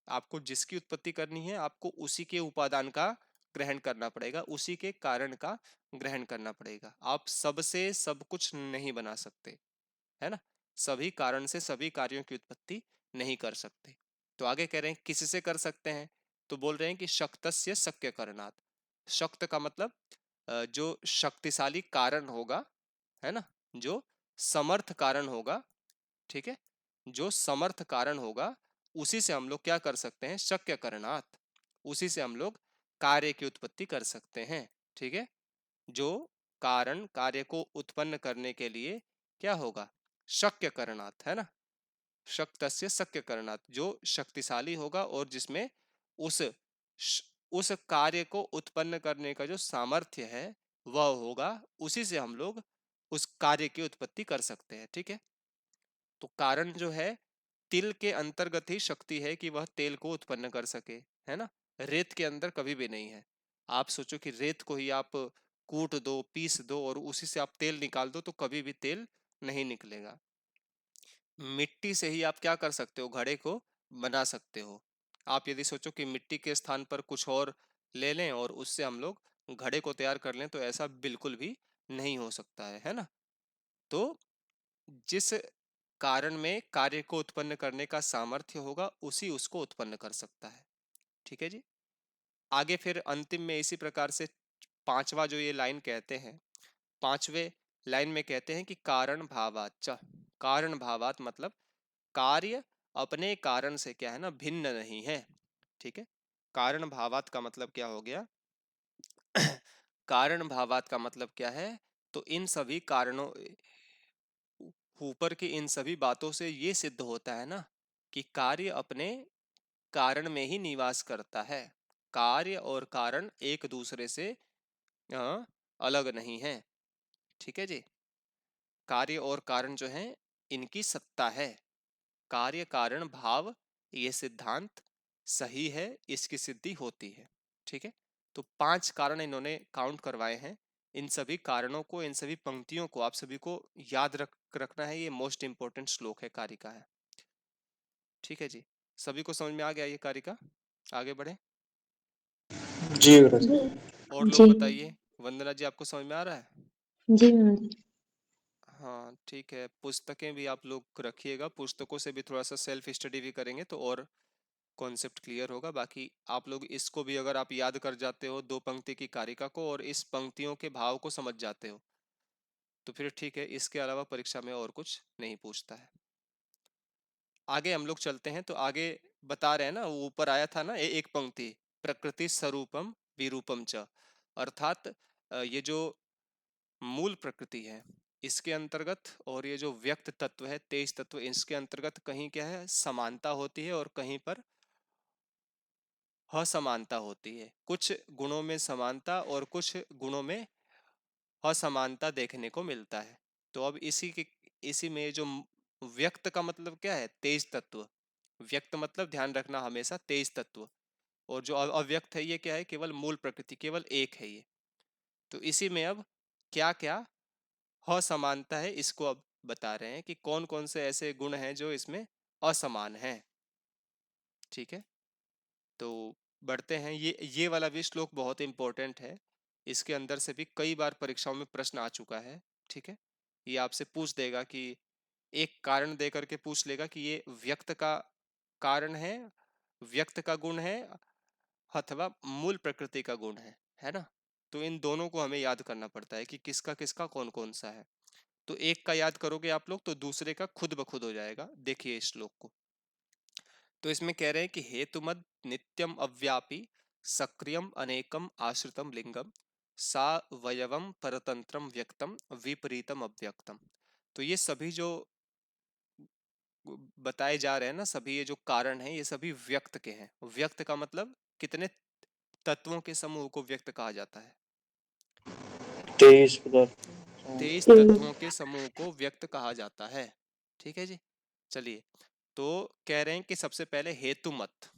आपको जिसकी उत्पत्ति करनी है, आपको उसी के उपादान का ग्रहण करना पड़ेगा, उसी के कारण का ग्रहण करना पड़ेगा। आप सबसे सब कुछ नहीं बना सकते, है ना। सभी कारण से सभी कार्यों की उत्पत्ति नहीं कर सकते। तो आगे कह रहे हैं किससे कर सकते हैं, तो बोल रहे हैं कि शक्तस्य शक्य करणात। शक्त का मतलब जो शक्तिशाली कारण होगा, है ना, जो समर्थ कारण होगा। ठीक है, जो समर्थ कारण होगा उसी से हम लोग क्या कर सकते हैं, शक्य करणात, उसी से हम लोग कार्य की उत्पत्ति कर सकते हैं। ठीक है, जो कारण कार्य को उत्पन्न करने के लिए क्या होगा, शक्य करणात, है ना। शक्तस्य शक्य करणात, जो शक्तिशाली होगा और जिसमें उस उस कार्य को उत्पन्न करने का जो सामर्थ्य है वह होगा, उसी से हम लोग उस कार्य की उत्पत्ति कर सकते हैं। ठीक है, तो कारण जो है तिल के अंतर्गत ही शक्ति है कि वह तेल को उत्पन्न कर सके, है ना। रेत के अंदर कभी भी नहीं है। आप सोचो कि रेत को ही आप कूट दो, पीस दो और उसी से आप तेल निकाल दो, तो कभी भी तेल नहीं निकलेगा। मिट्टी से ही आप क्या कर सकते हो, घड़े को बना सकते हो। आप यदि सोचो कि मिट्टी के स्थान पर कुछ और ले लें और उससे हम लोग घड़े को तैयार कर लें, तो ऐसा बिल्कुल भी नहीं हो सकता है ना। तो जिस कारण में कार्य को उत्पन्न करने का सामर्थ्य होगा उसी उसको उत्पन्न कर सकता है। ठीक है जी। आगे फिर अंतिम में इसी प्रकार से पांचवा जो ये लाइन कहते हैं, पांचवे लाइन में कहते हैं कि कारण भावाच्च। कारण भावात मतलब कार्य अपने कारण से क्या है ना, भिन्न नहीं है। ठीक है, कारण भावात का मतलब क्या हो गया? कारण भावात का मतलब क्या है? तो इन सभी कारणों, ऊपर की इन सभी बातों से ये सिद्ध होता है ना कि कार्य अपने कारण में ही निवास करता है। कार्य और कारण एक दूसरे से अलग नहीं है। ठीक है जी, कार्य और कारण जो है इनकी सत्ता है। कार्य कारण भाव, ये सिद्धांत सही है, इसकी सिद्धि होती है। ठीक है, तो 5 कारण इन्होंने काउंट करवाए हैं। इन सभी कारणों को, इन सभी पंक्तियों को आप सभी को याद रखना है। ये मोस्ट इंपॉर्टेंट श्लोक है कारिका है। ठीक है जी, सभी को समझ में आ गया ये कारिका? आगे बढ़े। जी गुरुजी। जी। और लोग जी। बताइए, वंदना जी आपको समझ में आ रहा है? जी महोदय। हाँ ठीक है, पुस्तकें भी आप लोग रखिएगा, पुस्तकों से भी थोड़ा सा सेल्फ स्टडी भी करेंगे तो और कॉन्सेप्ट क्लियर होगा। बाकी आप लोग इसको भी अगर आप याद कर जाते हो, 2 पंक्ति की कारिका को, और इस पंक्तियों के भाव को समझ जाते हो, तो फिर ठीक है, इसके अलावा परीक्षा में और कुछ नहीं पूछता है। आगे हम लोग चलते हैं। तो आगे बता रहे हैं ना, वो ऊपर आया था ना एक पंक्ति, प्रकृति स्वरूपम विरूपम च, अर्थात ये जो मूल प्रकृति है इसके अंतर्गत, और ये जो व्यक्त तत्व है, तेज तत्व, इसके अंतर्गत कहीं क्या है, समानता होती है और कहीं पर असमानता होती है। कुछ गुणों में समानता और कुछ गुणों में असमानता देखने को मिलता है। तो अब इसी में जो व्यक्त का मतलब क्या है, तेज तत्व। व्यक्त मतलब ध्यान रखना हमेशा तेज तत्व, और जो अव्यक्त है ये क्या है, केवल मूल प्रकृति, केवल एक है ये। तो इसी में अब क्या क्या असमानता है, इसको अब बता रहे हैं कि कौन कौन से ऐसे गुण हैं जो इसमें असमान हैं। ठीक है, तो बढ़ते हैं। ये वाला भी श्लोक बहुत इंपॉर्टेंट है, इसके अंदर से भी कई बार परीक्षाओं में प्रश्न आ चुका है। ठीक है, ये आपसे पूछ देगा कि एक कारण दे करके पूछ लेगा कि ये व्यक्त का कारण है, व्यक्त का गुण है, अथवा मूल प्रकृति का गुण है ना? तो इन दोनों को हमें याद करना पड़ता है कि किसका किसका कौन कौन सा है। तो एक का याद करोगे आप लोग तो दूसरे का खुद ब खुद हो जाएगा। देखिए इस श्लोक को, तो इसमें कह रहे हैं कि हेतुमद नित्यम अव्यापी सक्रियम अनेकम आश्रितम लिंगम सा वयवम परतंत्रम व्यक्तम विपरीतम अव्यक्तम। तो ये सभी जो बताए जा रहे हैं ना, सभी ये जो कारण हैं, ये सभी व्यक्त के हैं। व्यक्त का मतलब कितने तत्वों के समूह को व्यक्त कहा जाता है? 23 पदार्थ। 23 तेईस। तत्वों के समूह को व्यक्त कहा जाता है। ठीक है जी, चलिए। तो कह रहे हैं कि सबसे पहले हेतु मत।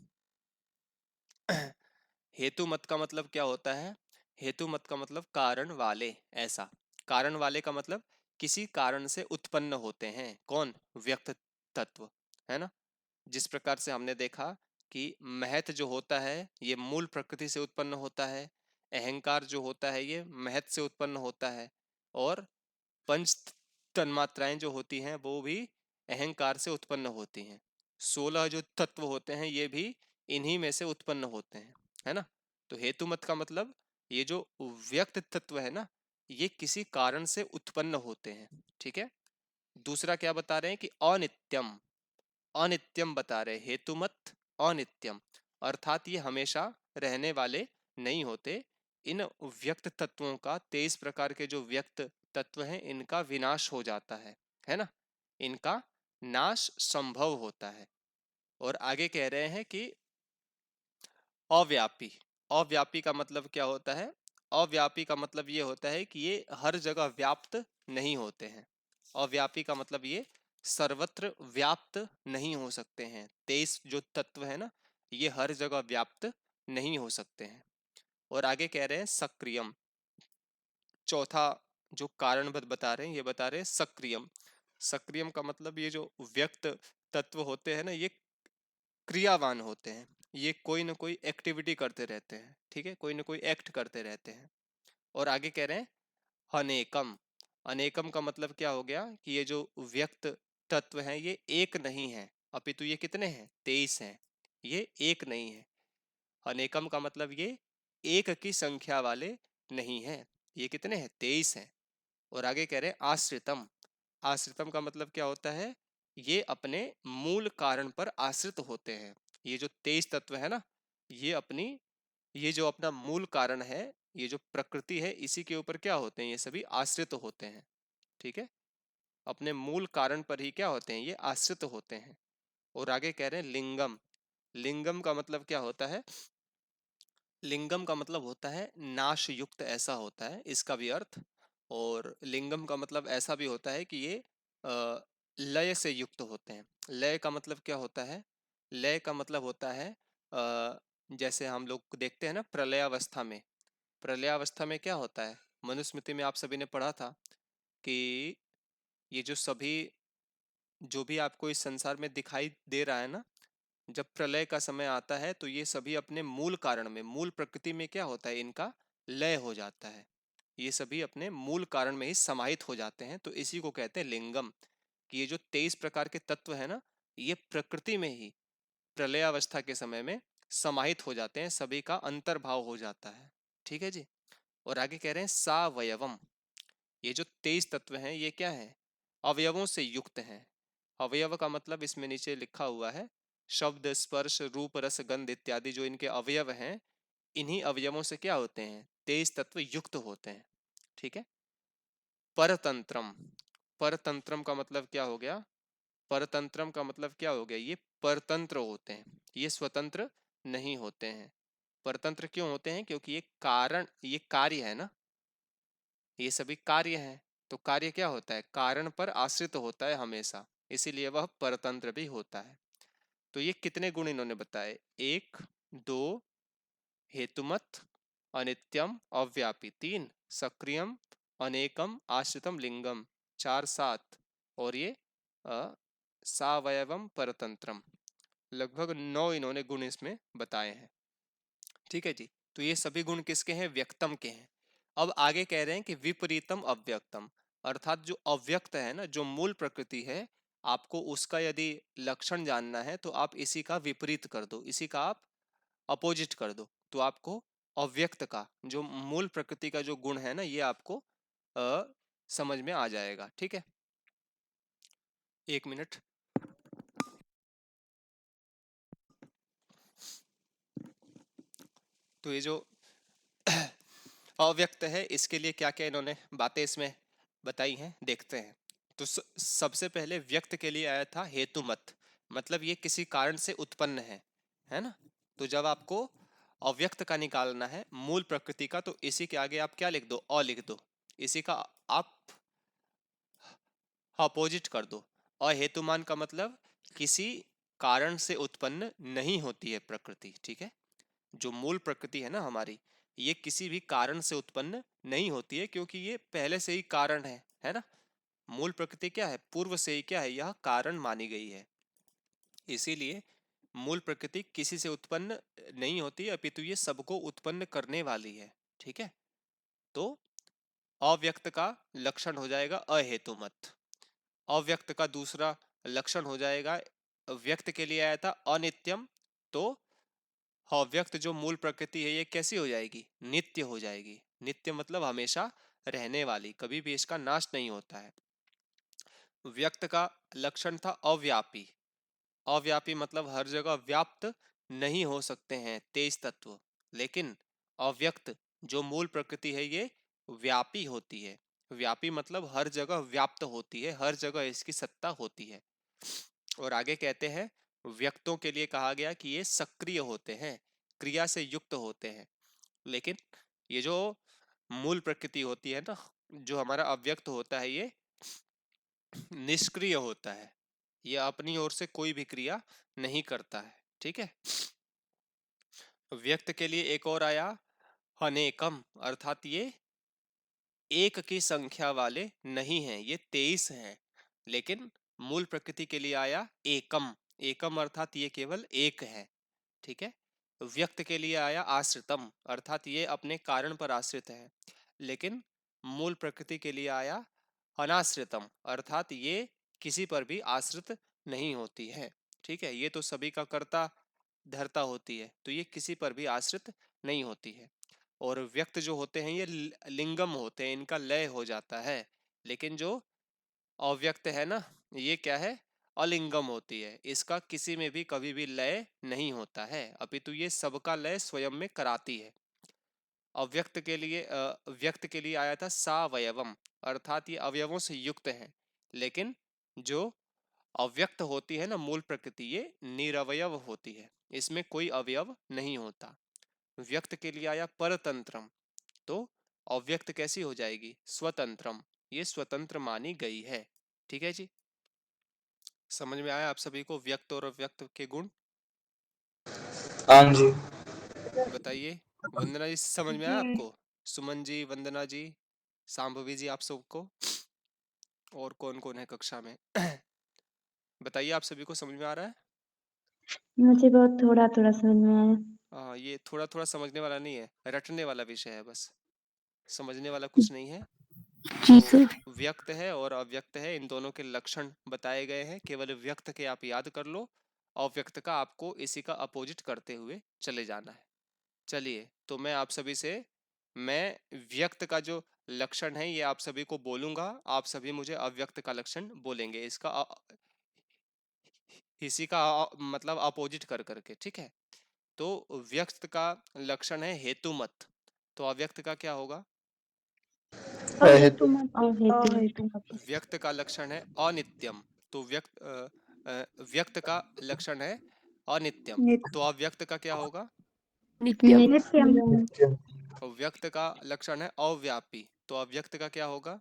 हेतु मत का मतलब क्या होता है? हेतु मत का मतलब कारण वाले, ऐसा। कारण वाले का मतलब किसी कारण से उत्पन्न होते हैं। कौन? व्यक्त तत्व, है ना? जिस प्रकार से हमने देखा कि महत जो होता है ये मूल प्रकृति से उत्पन्न होता है, अहंकार जो होता है ये महत से उत्पन्न होता है, और पंच तन्मात्राएं जो होती हैं वो भी अहंकार से उत्पन्न होती हैं। 16 जो तत्व होते हैं ये भी इन्हीं में से उत्पन्न होते हैं, है ना? तो हेतु मत का मतलब ये जो व्यक्त तत्व है ना, ये किसी कारण से उत्पन्न होते हैं। ठीक है, दूसरा क्या बता रहे हैं कि अनित्यम, अनित्यम बता रहे हेतु मत, अनित्यम अर्थात ये हमेशा रहने वाले नहीं होते। इन व्यक्त तत्वों का, 23 प्रकार के जो व्यक्त तत्व हैं इनका विनाश हो जाता है ना? इनका नाश संभव होता है। और आगे कह रहे हैं कि अव्यापी, अव्यापी का मतलब क्या होता है? अव्यापी का मतलब ये होता है कि ये हर जगह व्याप्त नहीं होते हैं। अव्यापी का मतलब ये सर्वत्र व्याप्त नहीं हो सकते हैं। 23 जो तत्व है ना, ये हर जगह व्याप्त नहीं हो सकते हैं। और आगे कह रहे हैं सक्रियम, चौथा जो कारण बता रहे हैं, ये बता रहे हैं सक्रियम। सक्रियम का मतलब ये जो व्यक्त तत्व होते हैं ना, ये क्रियावान होते हैं। ये कोई ना कोई एक्टिविटी करते रहते हैं। ठीक है, कोई ना कोई एक्ट करते रहते हैं। और आगे कह रहे हैं अनेकम। अनेकम का मतलब क्या हो गया कि ये जो व्यक्त तत्व हैं ये एक नहीं है, अपितु ये कितने हैं? 23 हैं। ये एक नहीं है, अनेकम का मतलब ये एक की संख्या वाले नहीं है। ये कितने हैं? 23 हैं। और आगे कह रहे हैं आश्रितम। आश्रितम का मतलब क्या होता है? ये अपने मूल कारण पर आश्रित होते हैं। ये जो 23 तत्व है ना, ये जो अपना मूल कारण है, ये जो प्रकृति है, इसी के ऊपर क्या होते हैं? ये सभी आश्रित होते हैं। ठीक है, अपने मूल कारण पर ही क्या होते हैं? ये आश्रित होते हैं। और आगे कह रहे हैं लिंगम। लिंगम का मतलब क्या होता है? लिंगम का मतलब होता है नाश युक्त, ऐसा होता है इसका भी अर्थ। और लिंगम का मतलब ऐसा भी होता है कि ये लय से युक्त होते हैं। लय का मतलब क्या होता है? लय का मतलब होता है जैसे हम लोग देखते हैं ना प्रलयावस्था में। प्रलयावस्था में क्या होता है? मनुस्मृति में आप सभी ने पढ़ा था कि ये जो सभी, जो भी आपको इस संसार में दिखाई दे रहा है ना, जब प्रलय का समय आता है तो ये सभी अपने मूल कारण में, मूल प्रकृति में क्या होता है? इनका लय हो जाता है। ये सभी अपने मूल कारण में ही समाहित हो जाते हैं। तो इसी को कहते हैं लिंगम, कि ये जो 23 प्रकार के तत्व है ना, ये प्रकृति में ही प्रलयावस्था के समय में समाहित हो जाते हैं, सभी का अंतर्भाव हो जाता है। ठीक है जी। और आगे कह रहे हैं सावयवम। ये जो 23 तत्व हैं ये क्या है? अवयवों से युक्त हैं। अवयव का मतलब इसमें नीचे लिखा हुआ है, शब्द स्पर्श रूप रस गंध इत्यादि जो इनके अवयव हैं, इन्हीं अवयवों से क्या होते हैं? 23 तत्व युक्त होते हैं। ठीक है। परतंत्रम। परतंत्रम का मतलब क्या हो गया? परतंत्रम का मतलब क्या हो गया? ये परतंत्र होते हैं, ये स्वतंत्र नहीं होते हैं। परतंत्र क्यों होते हैं? क्योंकि ये कारण, ये कार्य है ना, ये सभी कार्य हैं। तो कार्य क्या होता है? कारण पर आश्रित होता है हमेशा, इसीलिए वह परतंत्र भी होता है। तो ये कितने गुण इन्होंने बताए? एक, दो, हेतुमत, अनित्यम, अव्यापी, तीन, सक्रियम, अनेकम, आश्रितम, लिंगम, चार, सात, और ये सावयवम परतंत्रम। लगभग 9 इन्होंने गुण इसमें बताए हैं। ठीक है जी। तो ये सभी गुण किसके हैं? व्यक्तम के हैं। अब आगे कह रहे हैं कि विपरीतम अव्यक्तम, अर्थात जो अव्यक्त है ना, जो मूल प्रकृति है, आपको उसका यदि लक्षण जानना है तो आप इसी का विपरीत कर दो, इसी का आप अपोजिट कर दो, तो आपको अव्यक्त का जो मूल प्रकृति का जो गुण है ना, ये आपको समझ में आ जाएगा। ठीक है, एक मिनट। तो ये जो अव्यक्त है, इसके लिए क्या क्या इन्होंने बातें इसमें बताई हैं, देखते हैं। तो सबसे पहले व्यक्त के लिए आया था हेतुमत, मतलब ये किसी कारण से उत्पन्न है ना। तो जब आपको अव्यक्त का निकालना है मूल प्रकृति का, तो इसी के आगे आप क्या लिख दो? अ लिख दो, इसी का आप अपोजिट कर दो। अहेतुमान का मतलब किसी कारण से उत्पन्न नहीं होती है प्रकृति। ठीक है, जो मूल प्रकृति है ना हमारी, ये किसी भी कारण से उत्पन्न नहीं होती है, क्योंकि ये पहले से ही कारण है ना। मूल प्रकृति क्या है? पूर्व से ही क्या है? यह कारण मानी गई है। इसीलिए मूल प्रकृति किसी से उत्पन्न नहीं होती, अपितु ये सबको उत्पन्न करने वाली है। ठीक है, तो अव्यक्त का लक्षण हो जाएगा अहेतुमत। अव्यक्त का दूसरा लक्षण हो जाएगा, व्यक्त के लिए आया था अनित्यम, तो अव्यक्त जो मूल प्रकृति है ये कैसी हो जाएगी? नित्य हो जाएगी। नित्य मतलब हमेशा रहने वाली, कभी भी इसका नाश नहीं होता है। व्यक्त का लक्षण था अव्यापी। अव्यापी मतलब हर जगह व्याप्त नहीं हो सकते हैं 23 तत्व, लेकिन अव्यक्त जो मूल प्रकृति है ये व्यापी होती है। व्यापी मतलब हर जगह व्याप्त होती है, हर जगह इसकी सत्ता होती है। और आगे कहते हैं व्यक्तों के लिए कहा गया कि ये सक्रिय होते हैं, क्रिया से युक्त होते हैं। लेकिन ये जो मूल प्रकृति होती है ना, जो हमारा अव्यक्त होता है, ये निष्क्रिय होता है, ये अपनी ओर से कोई भी क्रिया नहीं करता है। ठीक है, व्यक्त के लिए एक और आया अनेकम, अर्थात ये एक की संख्या वाले नहीं हैं, ये 23 हैं। लेकिन मूल प्रकृति के लिए आया एकम। एकम अर्थात ये केवल एक है। ठीक है, व्यक्त के लिए आया आश्रितम, अर्थात ये अपने कारण पर आश्रित है। लेकिन मूल प्रकृति के लिए आया अनाश्रितम, अर्थात ये किसी पर भी आश्रित नहीं होती है। ठीक है, ये तो सभी का कर्ता धरता होती है, तो ये किसी पर भी आश्रित नहीं होती है। और व्यक्त जो होते हैं ये लिंगम होते हैं, इनका लय हो जाता है। लेकिन जो अव्यक्त है ना, ये क्या है, अलिंगम होती है, इसका किसी में भी कभी भी लय नहीं होता है, अपितु ये सबका लय स्वयं में कराती है। अव्यक्त के लिए व्यक्त के लिए आया था सावयवम, अर्थात ये अवयवों से युक्त है। लेकिन जो अव्यक्त होती है ना मूल प्रकृति, ये निरवयव होती है, इसमें कोई अवयव नहीं होता। व्यक्त के लिए आया परतंत्रम, तो अव्यक्त कैसी हो जाएगी, स्वतंत्रम, ये स्वतंत्र मानी गई है। ठीक है जी, समझ में आया आप सभी को व्यक्त और अव्यक्त के गुण? हाँ जी। बताइए, वंदना जी समझ में आया आपको? सुमन जी, वंदना जी, सांभवी जी, आप सबको? और कौन कौन है कक्षा में? बताइए, आप सभी को समझ में आ रहा है? मुझे बहुत थोड़ा थोड़ा समझ में आया। हाँ, ये थोड़ा थोड़ा समझने वाला नहीं है, रटने वाला विषय है बस, समझने वाला कुछ नहीं है। जी तो सर। व्यक्त है और अव्यक्त है, इन दोनों के लक्षण बताए गए हैं, केवल व्यक्त के आप याद कर लो, अव्यक्त का आपको इसी का अपोजिट करते हुए चले जाना है। चलिए, तो मैं आप सभी से, मैं व्यक्त का जो लक्षण है ये आप सभी को बोलूंगा, आप सभी मुझे अव्यक्त का लक्षण बोलेंगे, इसका इसी का मतलब अपोजिट कर करके, ठीक है? तो व्यक्त का लक्षण है हेतुमत, तो अव्यक्त का क्या होगा? अहेतु। अहेतु। व्यक्त का लक्षण है अनित्यम, तो व्यक्त का लक्षण है अनित्यम, तो अव्यक्त का क्या होगा? नित्यम। नित्यम। नित्यम। और व्यक्त का लक्षण है अव्यापी, तो अव्यक्त का क्या होगा?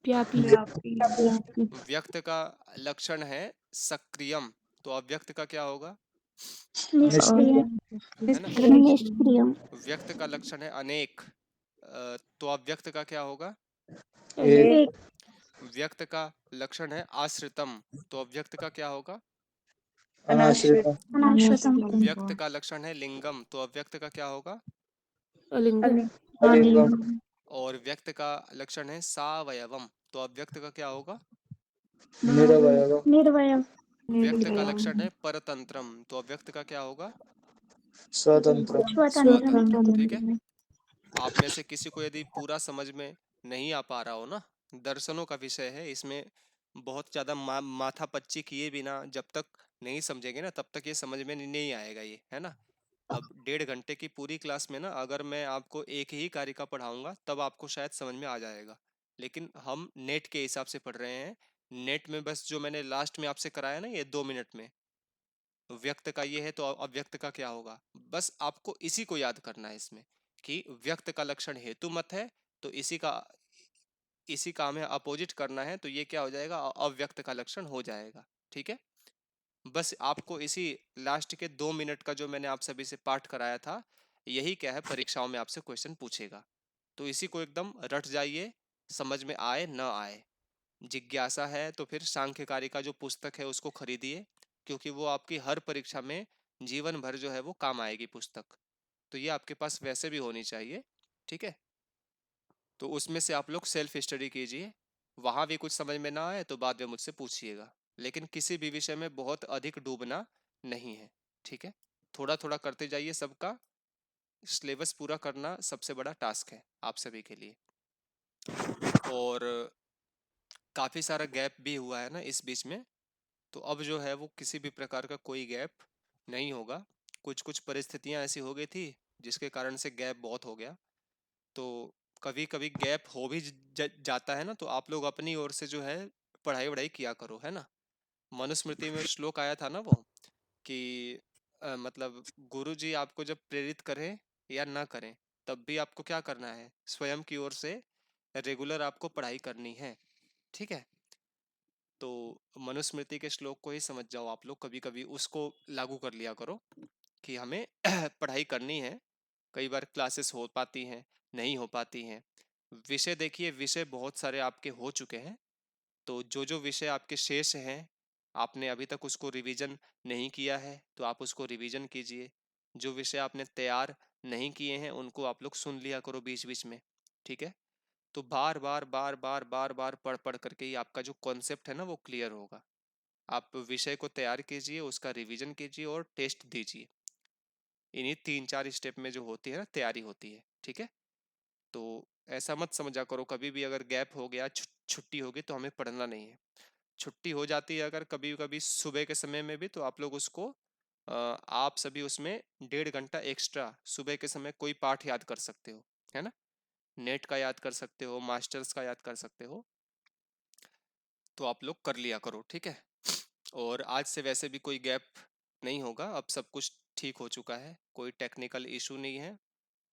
व्यापी। व्यापी। व्यक्त का लक्षण है सक्रियम, तो अव्यक्त का क्या होगा? निष्क्रिय। है ना? निष्क्रियम। व्यक्त का लक्षण है अनेक, तो अव्यक्त का क्या होगा? एक। एक। व्यक्त का लक्षण है आश्रितम, तो अव्यक्त का क्या होगा? अनाश्रित। अनाश्रितम। व्यक्त का लक्षण है लिंगम, तो अव्यक्त का क्या होगा? अलिंगम। अलिंगम। और व्यक्त का लक्षण है सावयवम, तो अव्यक्त का क्या होगा? निरवयव। निर्वयव। व्यक्त का लक्षण है परतंत्रम, तो अव्यक्त का क्या होगा? स्वतंत्र। स्वतंत्र। ठीक है, स्वतंत्र। आप में से किसी को यदि पूरा समझ में नहीं आ पा रहा हो ना, दर्शनों का विषय है, इसमें बहुत ज्यादा माथा पच्ची किए बिना जब तक नहीं समझेंगे ना, तब तक ये समझ में नहीं आएगा, ये है ना। अब 1.5 घंटे की पूरी क्लास में ना, अगर मैं आपको एक ही कार्य का पढ़ाऊंगा तब आपको शायद समझ में आ जाएगा, लेकिन हम नेट के हिसाब से पढ़ रहे हैं। नेट में बस जो मैंने लास्ट में आपसे कराया ना, ये 2 मिनट में, व्यक्त का ये है तो अव्यक्त का क्या होगा, बस आपको इसी को याद करना है इसमें, कि व्यक्त का लक्षण हेतु मत है, तो इसी का हमें अपोजिट करना है, तो ये क्या हो जाएगा, अव्यक्त का लक्षण हो जाएगा। ठीक है, बस आपको इसी लास्ट के 2 मिनट का जो मैंने आप सभी से पाठ कराया था, यही क्या है, परीक्षाओं में आपसे क्वेश्चन पूछेगा, तो इसी को एकदम रट जाइए, समझ में आए न आए। जिज्ञासा है तो फिर सांख्यकारी का जो पुस्तक है उसको खरीदिए, क्योंकि वो आपकी हर परीक्षा में जीवन भर जो है वो काम आएगी पुस्तक, तो ये आपके पास वैसे भी होनी चाहिए। ठीक है, तो उसमें से आप लोग सेल्फ स्टडी कीजिए, वहां भी कुछ समझ में ना आए तो बाद में मुझसे पूछिएगा, लेकिन किसी भी विषय में बहुत अधिक डूबना नहीं है। ठीक है, थोड़ा थोड़ा करते जाइए, सबका सिलेबस पूरा करना सबसे बड़ा टास्क है आप सभी के लिए। और काफी सारा गैप भी हुआ है ना इस बीच में, तो अब जो है वो किसी भी प्रकार का कोई गैप नहीं होगा। कुछ कुछ परिस्थितियां ऐसी हो गई थी जिसके कारण से गैप बहुत हो गया, तो कभी कभी गैप हो भी जाता है ना, तो आप लोग अपनी ओर से जो है पढ़ाई वढ़ाई किया करो, है ना। मनुस्मृति में श्लोक आया था ना वो, कि मतलब गुरु जी आपको जब प्रेरित करें या ना करें, तब भी आपको क्या करना है, स्वयं की ओर से रेगुलर आपको पढ़ाई करनी है। ठीक है, तो मनुस्मृति के श्लोक को ही समझ जाओ आप लोग, कभी कभी उसको लागू कर लिया करो कि हमें पढ़ाई करनी है। कई बार क्लासेस हो पाती हैं, नहीं हो पाती हैं। विषय देखिए, विषय बहुत सारे आपके हो चुके हैं, तो जो जो विषय आपके शेष हैं, आपने अभी तक उसको रिवीजन नहीं किया है तो आप उसको रिवीजन कीजिए। जो विषय आपने तैयार नहीं किए हैं उनको आप लोग सुन लिया करो बीच बीच में। ठीक है, तो बार बार बार बार बार बार पढ़ पढ़ करके ही आपका जो कॉन्सेप्ट है ना वो क्लियर होगा। आप विषय को तैयार कीजिए, उसका रिवीजन कीजिए और टेस्ट दीजिए। इन्हीं 3-4 स्टेप में जो होती है ना तैयारी होती है, ठीक है। तो ऐसा मत समझा करो कभी भी अगर गैप हो गया, छुट्टी होगी तो हमें पढ़ना नहीं है। छुट्टी हो जाती है अगर कभी कभी सुबह के समय में भी, तो आप लोग उसको आप सभी उसमें 1.5 घंटा एक्स्ट्रा सुबह के समय कोई पाठ याद कर सकते हो, है ना। नेट का याद कर सकते हो, मास्टर्स का याद कर सकते हो, तो आप लोग कर लिया करो, ठीक है। और आज से वैसे भी कोई गैप नहीं होगा, अब सब कुछ ठीक हो चुका है, कोई टेक्निकल इशू नहीं है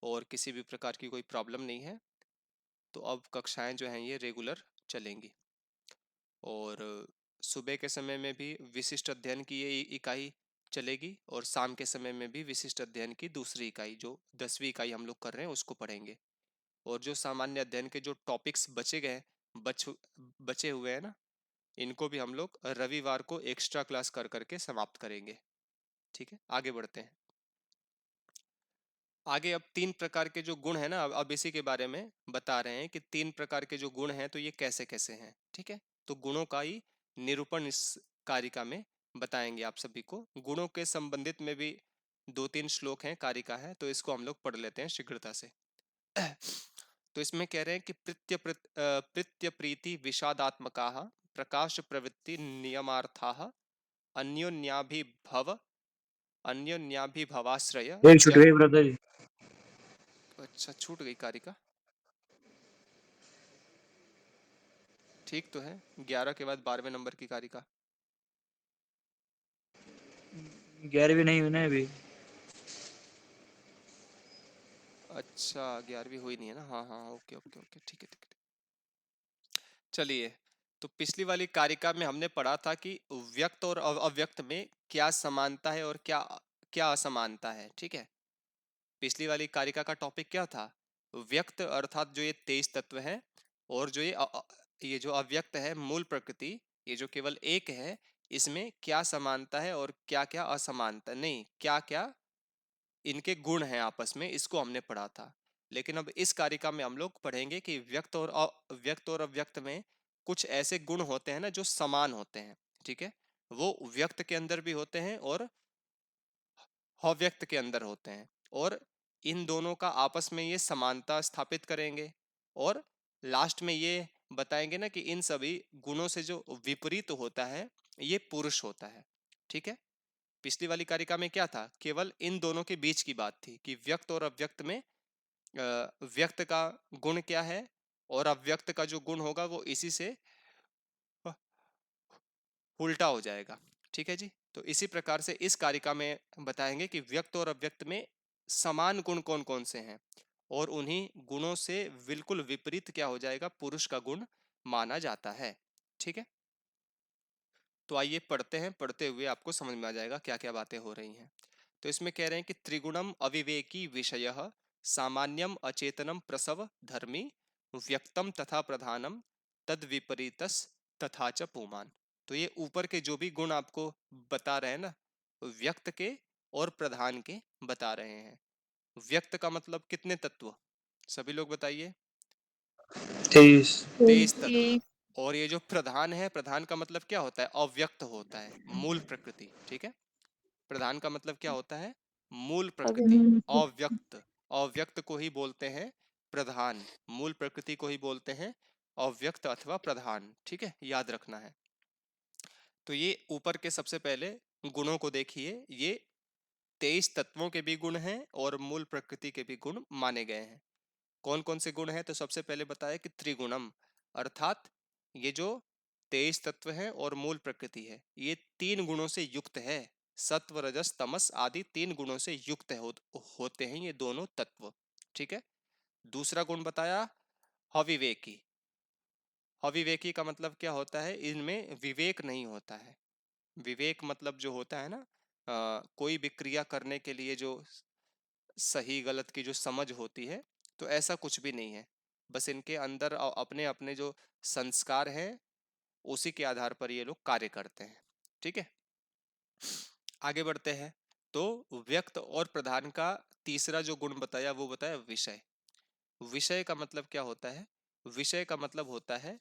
और किसी भी प्रकार की कोई प्रॉब्लम नहीं है। तो अब कक्षाएं जो हैं ये रेगुलर चलेंगी और सुबह के समय में भी विशिष्ट अध्ययन की ये इकाई चलेगी और शाम के समय में भी विशिष्ट अध्ययन की दूसरी इकाई, जो 10वीं इकाई हम लोग कर रहे हैं, उसको पढ़ेंगे। और जो सामान्य अध्ययन के जो टॉपिक्स बचे गए बचे हुए हैं ना, इनको भी हम लोग रविवार को एक्स्ट्रा क्लास कर करके समाप्त करेंगे, ठीक है। आगे बढ़ते हैं। आगे अब 3 प्रकार के जो गुण है ना, अब इसी के बारे में बता रहे हैं कि 3 प्रकार के जो गुण हैं तो ये कैसे कैसे हैं, ठीक है। तो गुणों का ही निरूपण इस कारिका में बताएंगे आप सभी को। गुणों के संबंधित में भी 2-3 श्लोक हैं, कारिका है, तो इसको हम लोग पढ़ लेते हैं शीघ्रता से। तो इसमें कह रहे हैं कि प्रीत्य प्रीति विषादात्मका प्रकाश प्रवृत्ति नियमार्था अन्योन्याभिभव अन्योन्याभिभवाश्रय एक छूट गई ब्रदर जी। अच्छा, छूट गई कारिका, ठीक तो है। 11 के बाद 12वें नंबर की कारिका। 11वीं नहीं हुई ना अभी। अच्छा, 11वीं हुई नहीं है ना, हाँ हाँ, ओके ओके ओके, ठीक है ठीक है। चलिए, तो पिछली वाली कारिका में हमने पढ़ा था कि व्यक्त और अव्यक्त में क्या समानता है और क्या क्या असमानता है, ठीक है। पिछली वाली कारिका का टॉपिक क्या था? व्यक्त अर्थात जो ये 23 तत्व हैं, और जो ये जो अव्यक्त है मूल प्रकृति, ये जो केवल एक है, इसमें क्या समानता है और क्या क्या असमानता, नहीं क्या क्या इनके गुण हैं आपस में, इसको हमने पढ़ा था। लेकिन अब इस कारिका में हम लोग पढ़ेंगे कि व्यक्त और अव्यक्त में कुछ ऐसे गुण होते हैं ना जो समान होते हैं, ठीक है। वो व्यक्त के अंदर भी होते हैं और अव्यक्त के अंदर होते हैं, और इन दोनों का आपस में ये समानता स्थापित करेंगे। और लास्ट में ये बताएंगे ना कि इन सभी गुणों से जो विपरीत होता है ये पुरुष होता है, ठीक है। पिछली वाली कारिका में क्या था? केवल इन दोनों के बीच की बात थी कि व्यक्त और अव्यक्त में व्यक्त का गुण क्या है और अव्यक्त का जो गुण होगा वो इसी से उल्टा हो जाएगा, ठीक है जी। तो इसी प्रकार से इस कारिका में बताएंगे कि व्यक्त और अव्यक्त में समान गुण कौन कौन से हैं, और उन्हीं गुणों से बिल्कुल विपरीत क्या हो जाएगा, पुरुष का गुण माना जाता है, ठीक है। तो आइए पढ़ते हैं, पढ़ते हुए आपको समझ में आ जाएगा क्या क्या बातें हो रही हैं। तो इसमें कह रहे हैं कि त्रिगुणम अविवेकी विषय सामान्यम अचेतनम प्रसव धर्मी व्यक्तम तथा प्रधानम तद विपरीतस तथा च पुमान। तो ये ऊपर के जो भी गुण आपको बता रहे हैं ना, व्यक्त के और प्रधान के बता रहे हैं। व्यक्त का मतलब कितने तत्व, सभी लोग बताइए। 23। 23 तत्व। और ये जो प्रधान है, प्रधान का मतलब क्या होता है? अव्यक्त होता है, मूल प्रकृति, ठीक है। प्रधान का मतलब क्या होता है? मूल प्रकृति, अव्यक्त। अव्यक्त को ही बोलते हैं प्रधान, मूल प्रकृति को ही बोलते हैं अव्यक्त अथवा प्रधान, ठीक है, याद रखना है। तो ये ऊपर के सबसे पहले गुणों को देखिए, ये 23 तत्वों के भी गुण हैं और मूल प्रकृति के भी गुण माने गए हैं। कौन कौन से गुण हैं? तो सबसे पहले बताया कि त्रिगुणम, अर्थात ये जो 23 तत्व हैं और मूल प्रकृति है, ये 3 गुणों से युक्त है। सत्व रजस तमस आदि 3 गुणों से युक्त होते हैं ये दोनों तत्व, ठीक है। दूसरा गुण बताया अविवेकी। अविवेकी का मतलब क्या होता है? इनमें विवेक नहीं होता है। विवेक मतलब जो होता है ना, कोई भी क्रिया करने के लिए जो सही गलत की जो समझ होती है, तो ऐसा कुछ भी नहीं है। बस इनके अंदर अपने अपने जो संस्कार हैं उसी के आधार पर ये लोग कार्य करते हैं, ठीक है। आगे बढ़ते हैं। तो व्यक्त और प्रधान का तीसरा जो गुण बताया वो बताया विषय। विषय का मतलब क्या होता है? विषय का मतलब होता है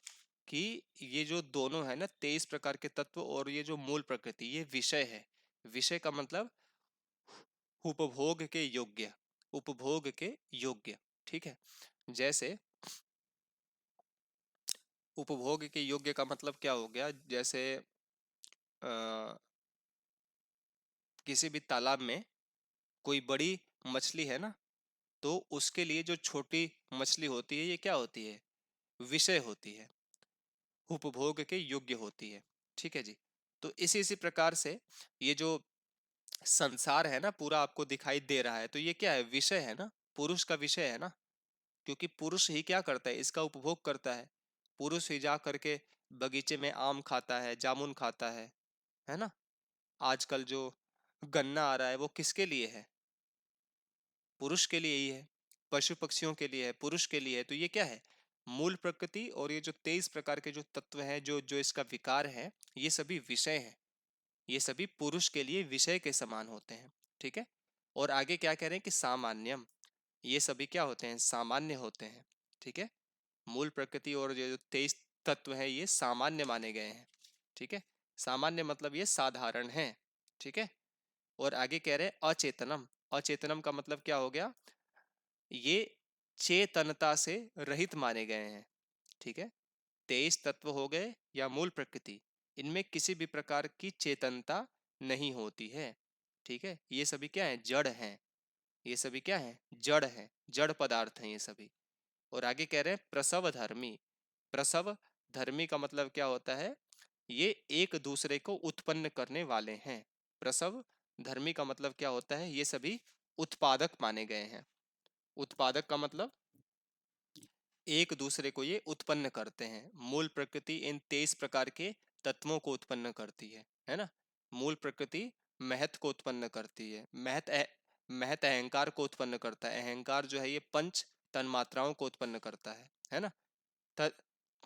कि ये जो दोनों है ना 23 प्रकार के तत्व और ये जो मूल प्रकृति, ये विषय है। विषय का मतलब उपभोग के योग्य, उपभोग के योग्य। ठीक है, जैसे उपभोग के योग्य का मतलब क्या हो गया, जैसे किसी भी तालाब में कोई बड़ी मछली है ना, तो उसके लिए जो छोटी मछली होती है ये क्या होती है, विषय होती है, उपभोग के योग्य होती है। ठीक है जी। तो इसी प्रकार से ये जो संसार है ना पूरा आपको दिखाई दे रहा है, तो ये क्या है, विषय है ना, पुरुष का विषय है ना, क्योंकि पुरुष ही क्या करता है, इसका उपभोग करता है। पुरुष ही जा करके बगीचे में आम खाता है, जामुन खाता है ना। आजकल जो गन्ना आ रहा है वो किसके लिए है, पुरुष के लिए ही है। पशु पक्षियों के लिए है, पुरुष के लिए है। तो ये क्या है, मूल प्रकृति और ये जो 23 प्रकार के जो तत्व हैं, जो जो इसका विकार है, ये सभी विषय हैं, ये सभी पुरुष के लिए विषय के समान होते हैं। ठीक है। और आगे क्या कह रहे हैं कि सामान्यम, ये सभी क्या होते हैं, सामान्य होते हैं। ठीक है, मूल प्रकृति और ये जो 23 तत्व हैं ये सामान्य माने गए हैं। ठीक है, सामान्य मतलब ये साधारण है। ठीक है। और आगे कह रहे हैं अचेतनम, अचेतनम का मतलब क्या हो गया, ये चेतनता से रहित माने गए हैं। ठीक है, 23 तत्व हो गए या मूल प्रकृति, इनमें किसी भी प्रकार की चेतनता नहीं होती है। ठीक है, ये सभी क्या है, जड़ हैं, ये सभी क्या है, जड़ है, जड़ पदार्थ हैं ये सभी। और आगे कह रहे हैं प्रसव धर्मी, प्रसव धर्मी का मतलब क्या होता है, ये एक दूसरे को उत्पन्न करने वाले हैं। प्रसव धर्मी का मतलब क्या होता है, ये सभी उत्पादक माने गए हैं। उत्पादक का मतलब एक दूसरे को ये उत्पन्न करते हैं। मूल प्रकृति इन 23 प्रकार के तत्वों को उत्पन्न करती है ना। मूल प्रकृति महत को उत्पन्न करती है, महत अहंकार को उत्पन्न करता है। अहंकार जो है ये पंच तन्मात्राओं को उत्पन्न करता है ना।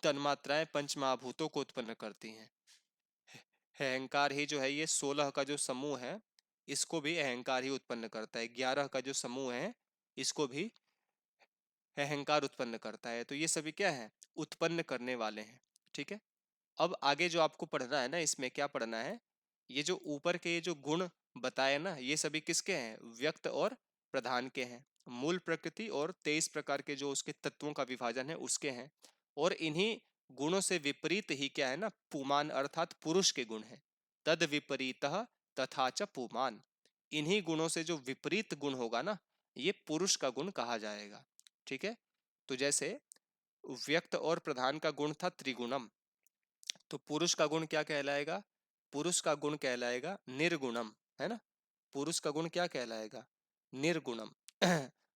तन्मात्राएं पंच महाभूतों को उत्पन्न करती हैं। अहंकार ही जो है ये 16 का जो समूह है, इसको भी अहंकार ही उत्पन्न करता है। 11 का जो समूह है, इसको भी अहंकार उत्पन्न करता है। तो ये सभी क्या है, उत्पन्न करने वाले हैं। ठीक है। अब आगे जो आपको पढ़ना है ना, इसमें क्या पढ़ना है, ये जो ऊपर के ये जो गुण बताए ना, ये सभी किसके हैं, व्यक्त और प्रधान के हैं। मूल प्रकृति और 23 प्रकार के जो उसके तत्वों का विभाजन है उसके हैं। और इन्हीं गुणों से विपरीत ही क्या है ना, पुमान अर्थात पुरुष के गुण हैं। तद विपरीत तथा च पुमान, इन्हीं गुणों से जो विपरीत गुण होगा ना, ये पुरुष का गुण कहा जाएगा। ठीक है। तो जैसे व्यक्त और प्रधान का गुण था त्रिगुणम, तो पुरुष का गुण क्या कहलाएगा, पुरुष का गुण कहलाएगा निर्गुणम, है ना। पुरुष का गुण क्या कहलाएगा, निर्गुणम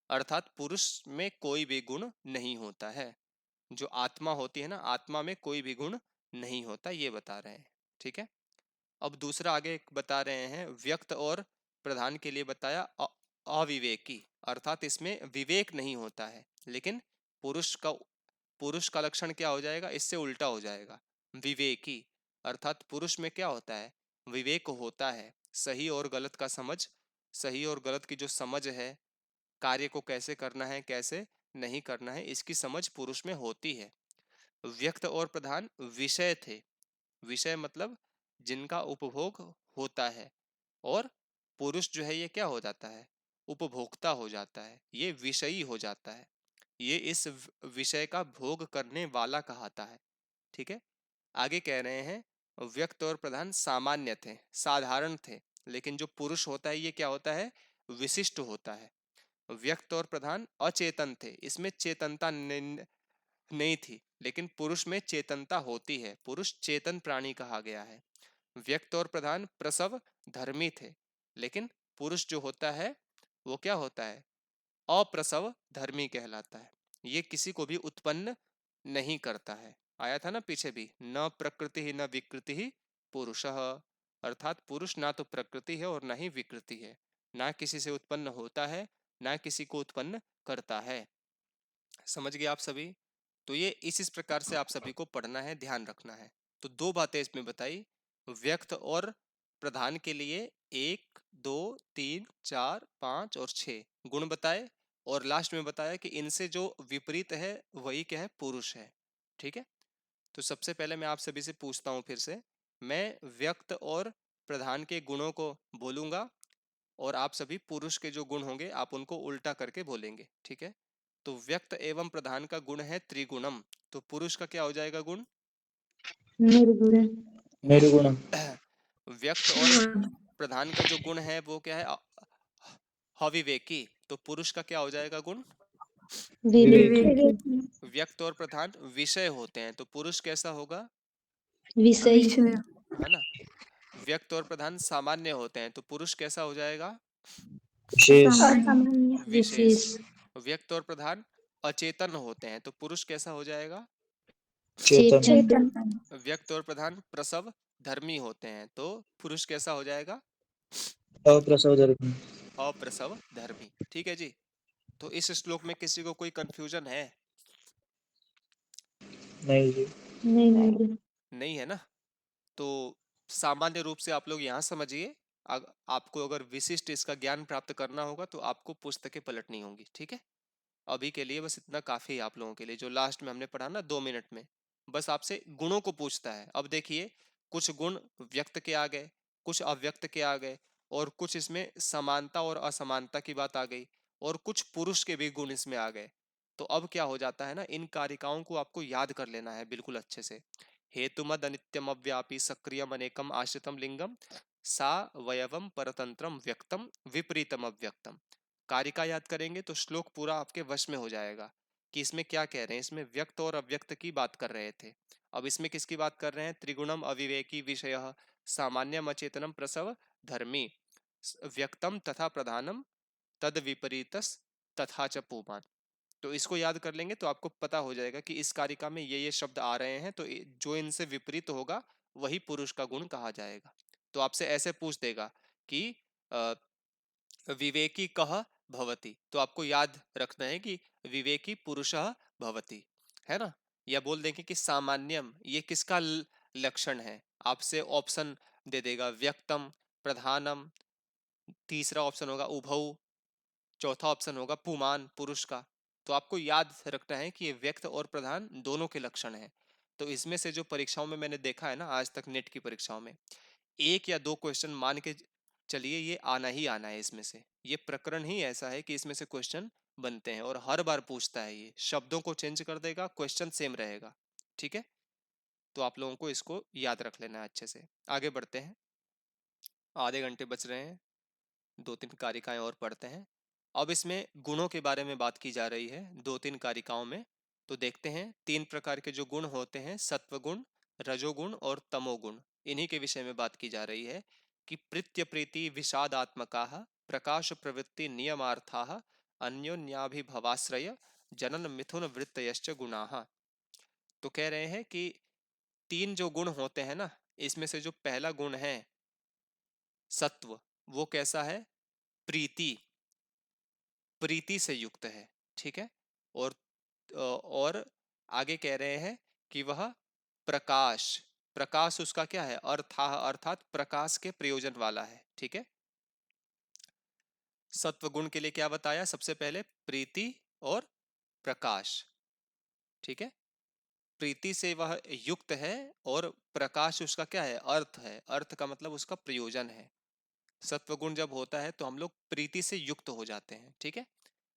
अर्थात पुरुष में कोई भी गुण नहीं होता है। जो आत्मा होती है ना, आत्मा में कोई भी गुण नहीं होता, ये बता रहे हैं। ठीक है। अब दूसरा आगे बता रहे हैं, व्यक्त और प्रधान के लिए बताया अविवेकी, अर्थात इसमें विवेक नहीं होता है। लेकिन पुरुष का लक्षण क्या हो जाएगा, इससे उल्टा हो जाएगा, विवेकी। अर्थात पुरुष में क्या होता है, विवेक होता है, सही और गलत का समझ, सही और गलत की जो समझ है, कार्य को कैसे करना है कैसे नहीं करना है, इसकी समझ पुरुष में होती है। व्यक्त और प्रधान विषय थे, विषय मतलब जिनका उपभोग होता है। और पुरुष जो है ये क्या हो जाता है, उपभोक्ता हो जाता है, ये विषयी हो जाता है, ये इस विषय का भोग करने वाला कहलाता है। ठीक है। आगे कह रहे हैं व्यक्त और प्रधान सामान्य थे, साधारण थे। लेकिन जो पुरुष होता है ये क्या होता है, विशिष्ट होता है। व्यक्त और प्रधान अचेतन थे, इसमें चेतनता नहीं थी, लेकिन पुरुष में चेतनता होती है, पुरुष चेतन प्राणी कहा गया है। व्यक्त और प्रधान प्रसव धर्मी थे, लेकिन पुरुष जो होता है वो क्या होता है, अप्रसव धर्मी कहलाता है। ये किसी को भी उत्पन्न नहीं करता है। आया था ना पीछे भी, न प्रकृति ही न विकृति ही पुरुषः, अर्थात पुरुष ना तो प्रकृति है और ना ही विकृति है, ना किसी से उत्पन्न होता है, ना किसी को उत्पन्न करता है। समझ गए आप सभी। तो ये इस प्रकार से आप सभी को पढ़ना है, ध्यान रखना है। तो दो बातें इसमें बताई, व्यक्त और प्रधान के लिए 1 2 3 4 5 और 6 गुण बताए, और लास्ट में बताया कि इनसे जो विपरीत है वही क्या है, पुरुष है। ठीक है। तो सबसे पहले मैं आप सभी से पूछता हूं फिर से, मैं व्यक्त और प्रधान के गुणों को बोलूंगा, और आप सभी पुरुष के जो गुण होंगे आप उनको उल्टा करके बोलेंगे, ठीक है। तो व्यक्त एवं प्रधान का गुण है त्रिगुणम, तो पुरुष का क्या हो जाएगा गुण? निर्गुण निर्गुणम व्यक्त और प्रधान का जो गुण है वो क्या है? अविवेकी। तो पुरुष का क्या हो जाएगा गुण? विवेकी विवेकी व्यक्त और प्रधान विषय होते हैं, तो पुरुष कैसा होगा? विषयी है ना। व्यक्त और प्रधान सामान्य होते हैं, तो पुरुष कैसा हो जाएगा? विशेष असामान्य विशेष। विशेष व्यक्त और प्रधान अचेतन होते हैं, तो पुरुष कैसा हो जाएगा? चेतन चेतन व्यक्त और प्रधान प्रसव धर्मी होते हैं, तो पुरुष कैसा हो जाएगा? अप्रसवधर्मी अप्रसव धर्मी, ठीक है जी। तो इस श्लोक में किसी को कोई कंफ्यूजन है? नहीं जी। नहीं नहीं है ना। तो सामान्य रूप से आप लोग यहाँ समझिए। आपको अगर विशिष्ट इसका ज्ञान प्राप्त करना होगा तो आपको पुस्तकें पलटनी होंगी, ठीक है। अभी के लिए बस इतना काफी है आप लोगों के लिए। जो लास्ट में हमने पढ़ा ना 2 मिनट में, बस आपसे गुणों को पूछता है। अब देखिए, कुछ गुण व्यक्त के आ गए, कुछ अव्यक्त के आ गए, और कुछ इसमें समानता और असमानता की बात आ गई, और कुछ पुरुष के भी गुण इसमें आ गए। तो अब क्या हो जाता है ना, इन कारिकाओं को आपको याद कर लेना है बिल्कुल अच्छे से। हेतुमद अनित्यम अव्यापी सक्रियम अनेकम आश्रितम लिंगम सा वयवम परतंत्रम व्यक्तम विपरीतम अव्यक्तम। कारिका याद करेंगे तो श्लोक पूरा आपके वश में हो जाएगा कि इसमें क्या कह रहे हैं। इसमें व्यक्त और अव्यक्त की बात कर रहे थे, अब इसमें किसकी बात कर रहे हैं? त्रिगुणम अविवेकी विषय सामान्यम अचेतनम प्रसव धर्मी व्यक्तम तथा प्रधानम तद विपरीतस तथा च पुमान। तो इसको याद कर लेंगे तो आपको पता हो जाएगा कि इस कारिका में ये शब्द आ रहे हैं, तो जो इनसे विपरीत होगा वही पुरुष का गुण कहा जाएगा। तो आपसे ऐसे पूछ देगा कि विवेकी कह भवति, तो आपको याद रखना है कि विवेकी पुरुषः भवति, है ना। या बोल देंगे कि सामान्यम ये किसका लक्षण है, आपसे ऑप्शन दे देगा, व्यक्तम, प्रधानम, तीसरा ऑप्शन होगा उभौ, चौथा ऑप्शन होगा पुमान, पुरुष का। तो आपको याद रखना है कि ये व्यक्त और प्रधान दोनों के लक्षण हैं। तो इसमें से जो परीक्षाओं में मैंने देखा है ना आज तक, नेट की परीक्षाओं में एक या दो क्वेश्चन मान के चलिए ये आना ही आना है। इसमें से ये प्रकरण ही ऐसा है कि इसमें से क्वेश्चन बनते हैं, और हर बार पूछता है। ये शब्दों को चेंज कर देगा, क्वेश्चन सेम रहेगा, ठीक है। तो आप लोगों को इसको याद रख लेना है अच्छे से। आगे बढ़ते हैं, आधे घंटे बच रहे हैं, 2-3 कारिकाएं और पढ़ते हैं। अब इसमें गुणों के बारे में बात की जा रही है 2-3 कारिकाओं में। तो देखते हैं 3 प्रकार के जो गुण होते हैं, सत्वगुण, रजोगुण और तमोगुण, इन्हीं के विषय में बात की जा रही है कि प्रीत्य प्रीति विषादात्मका प्रकाश प्रवृत्ति नियमार्था अन्योन्याभिभवाश्रय जनन मिथुन वृत्तयश्च गुणाः। तो कह रहे हैं कि 3 जो गुण होते हैं ना, इसमें से जो पहला गुण है सत्व, वो कैसा है? प्रीति, प्रीति से युक्त है, ठीक है। और आगे कह रहे हैं कि वह प्रकाश, प्रकाश उसका क्या है? अर्थात प्रकाश के प्रयोजन वाला है, ठीक है। सत्व गुण के लिए क्या बताया? सबसे पहले प्रीति और प्रकाश, ठीक है। प्रीति से वह युक्त है, और प्रकाश उसका क्या है? अर्थ है। अर्थ का मतलब उसका प्रयोजन है। सत्वगुण जब होता है तो हम लोग प्रीति से युक्त हो जाते हैं, ठीक है,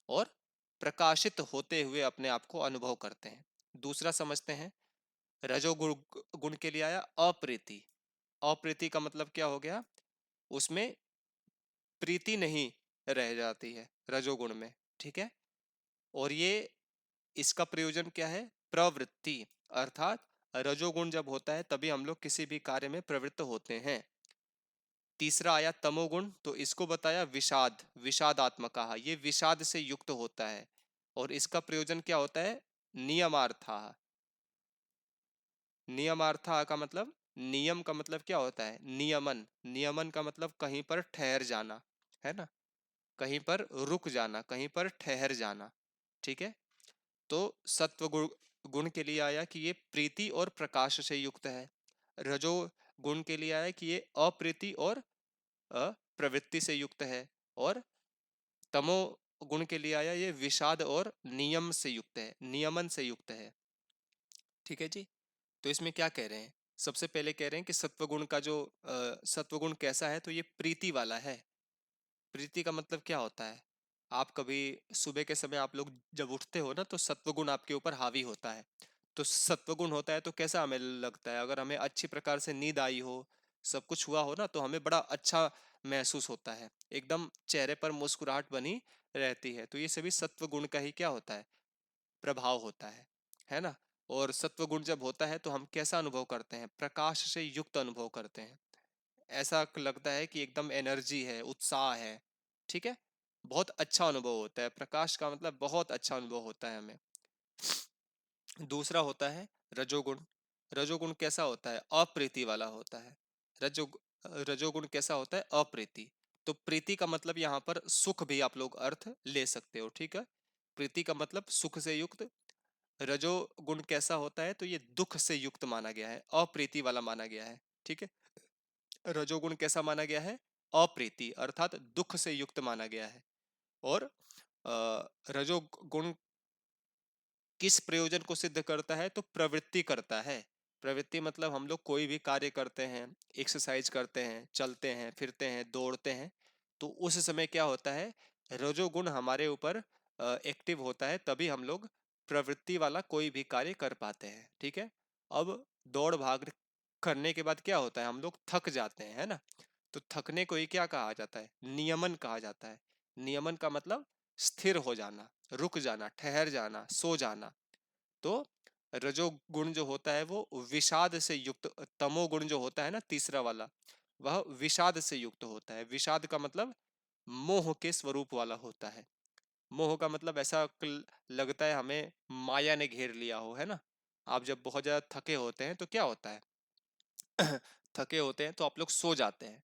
और प्रकाशित होते हुए अपने आप को अनुभव करते हैं। दूसरा समझते हैं, रजोगुण गुण के लिए आया अप्रीति। अप्रीति का मतलब क्या हो गया? उसमें प्रीति नहीं रह जाती है रजोगुण में, ठीक है। और ये इसका प्रयोजन क्या है? प्रवृत्ति, अर्थात रजोगुण जब होता है तभी हम लोग किसी भी कार्य में प्रवृत्त होते हैं। तीसरा आया तमोगुण, तो इसको बताया विषाद, विषादात्मक, ये विषाद से युक्त होता है, और इसका प्रयोजन क्या होता है? नियमार्था। नियमार्था का मतलब, नियम का मतलब क्या होता है? नियमन। नियमन का मतलब कहीं पर ठहर जाना, है ना, कहीं पर रुक जाना, कहीं पर ठहर जाना, ठीक है। तो सत्व गुण के लिए आया कि ये प्रीति और प्रकाश से युक्त है। रजो गुण के लिए आया कि ये अप्रीति और प्रवृत्ति से युक्त है। और तमो गुण के लिए आया ये विषाद और नियम से युक्त है, नियमन से युक्त है, ठीक है जी। तो इसमें क्या कह रहे हैं? सबसे पहले कह रहे हैं कि सत्वगुण का जो सत्वगुण कैसा है? तो ये प्रीति वाला है, प्रीति का मतलब क्या होता है? आप कभी सुबह के समय आप लोग जब उठते हो ना तो सत्वगुण आपके ऊपर हावी होता है। तो सत्वगुण होता है तो कैसा हमें लगता है? अगर हमें अच्छी प्रकार से नींद आई हो, सब कुछ हुआ हो ना, तो हमें बड़ा अच्छा महसूस होता है, एकदम चेहरे पर मुस्कुराहट बनी रहती है। तो ये सभी सत्वगुण का ही क्या होता है? प्रभाव होता है ना? और सत्वगुण जब होता है तो हम कैसा अनुभव करते हैं? प्रकाश से युक्त अनुभव करते हैं। ऐसा लगता है कि एकदम एनर्जी है, उत्साह है। ठीक है, बहुत अच्छा अनुभव होता है। प्रकाश का मतलब बहुत अच्छा अनुभव होता है हमें। दूसरा होता है रजोगुण। रजोगुण कैसा होता है? अप्रीति वाला होता है। रजो रजोगुण कैसा होता है? अप्रीति। तो प्रीति का मतलब यहाँ पर सुख भी आप लोग अर्थ ले सकते हो। ठीक है, प्रीति का मतलब सुख से युक्त। रजोगुण कैसा होता है? तो ये दुख से युक्त माना गया है, अप्रीति वाला माना गया है। ठीक है, रजोगुण कैसा माना गया है? अप्रीति अर्थात दुख से युक्त माना गया है। और रजोगुण किस प्रयोजन को सिद्ध करता है? तो प्रवृत्ति करता है। प्रवृत्ति मतलब हम लोग कोई भी कार्य करते हैं, एक्सरसाइज करते हैं, चलते हैं, फिरते हैं, दौड़ते हैं, तो उस समय क्या होता है? रजोगुण हमारे ऊपर एक्टिव होता है, तभी हम लोग प्रवृत्ति वाला कोई भी कार्य कर पाते हैं। ठीक है, अब दौड़ भाग करने के बाद क्या होता है? हम लोग थक जाते हैं, है ना? तो थकने को ही क्या कहा जाता है? नियमन कहा जाता है। नियमन का मतलब स्थिर हो जाना, रुक जाना, ठहर जाना, सो जाना। तो रजोगुण जो होता है वो विषाद से युक्त, तमोगुण जो होता है ना तीसरा वाला, वह विषाद से युक्त होता है। विषाद का मतलब मोह के स्वरूप वाला होता है। मोह का मतलब ऐसा लगता है हमें माया ने घेर लिया हो, है ना? आप जब बहुत ज्यादा थके होते हैं तो क्या होता है? थके होते हैं तो आप लोग सो जाते हैं।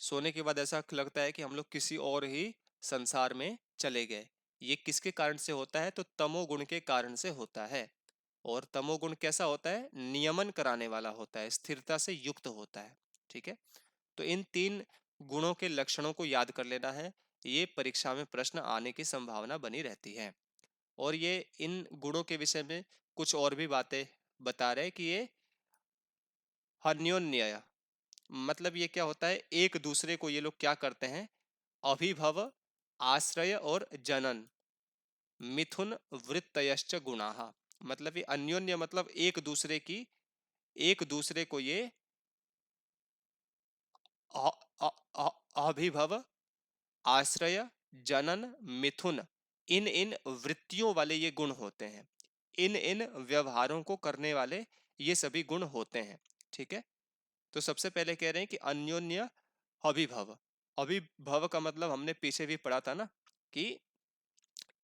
सोने के बाद ऐसा लगता है कि हम लोग किसी और ही संसार में चले गए। ये किसके कारण से होता है? तो तमोगुण के कारण से होता है। और तमोगुण कैसा होता है? नियमन कराने वाला होता है, स्थिरता से युक्त होता है। ठीक है, तो इन तीन गुणों के लक्षणों को याद कर लेना है। ये परीक्षा में प्रश्न आने की संभावना बनी रहती है। और ये इन गुणों के विषय में कुछ और भी बातें बता रहे हैं कि ये अन्योन्य, मतलब ये क्या होता है? एक दूसरे को ये लोग क्या करते हैं? अभिभव, आश्रय और जनन, मिथुन वृत्तयश्च गुणाः। मतलब ये अन्योन्य मतलब एक दूसरे की, एक दूसरे को ये अभिभव, आश्रय, जनन, मिथुन, इन इन वृत्तियों वाले ये गुण होते हैं। इन इन व्यवहारों को करने वाले ये सभी गुण होते हैं। ठीक है, तो सबसे पहले कह रहे हैं कि अन्योन्य अभिभव। अभिभव का मतलब हमने पीछे भी पढ़ा था ना, कि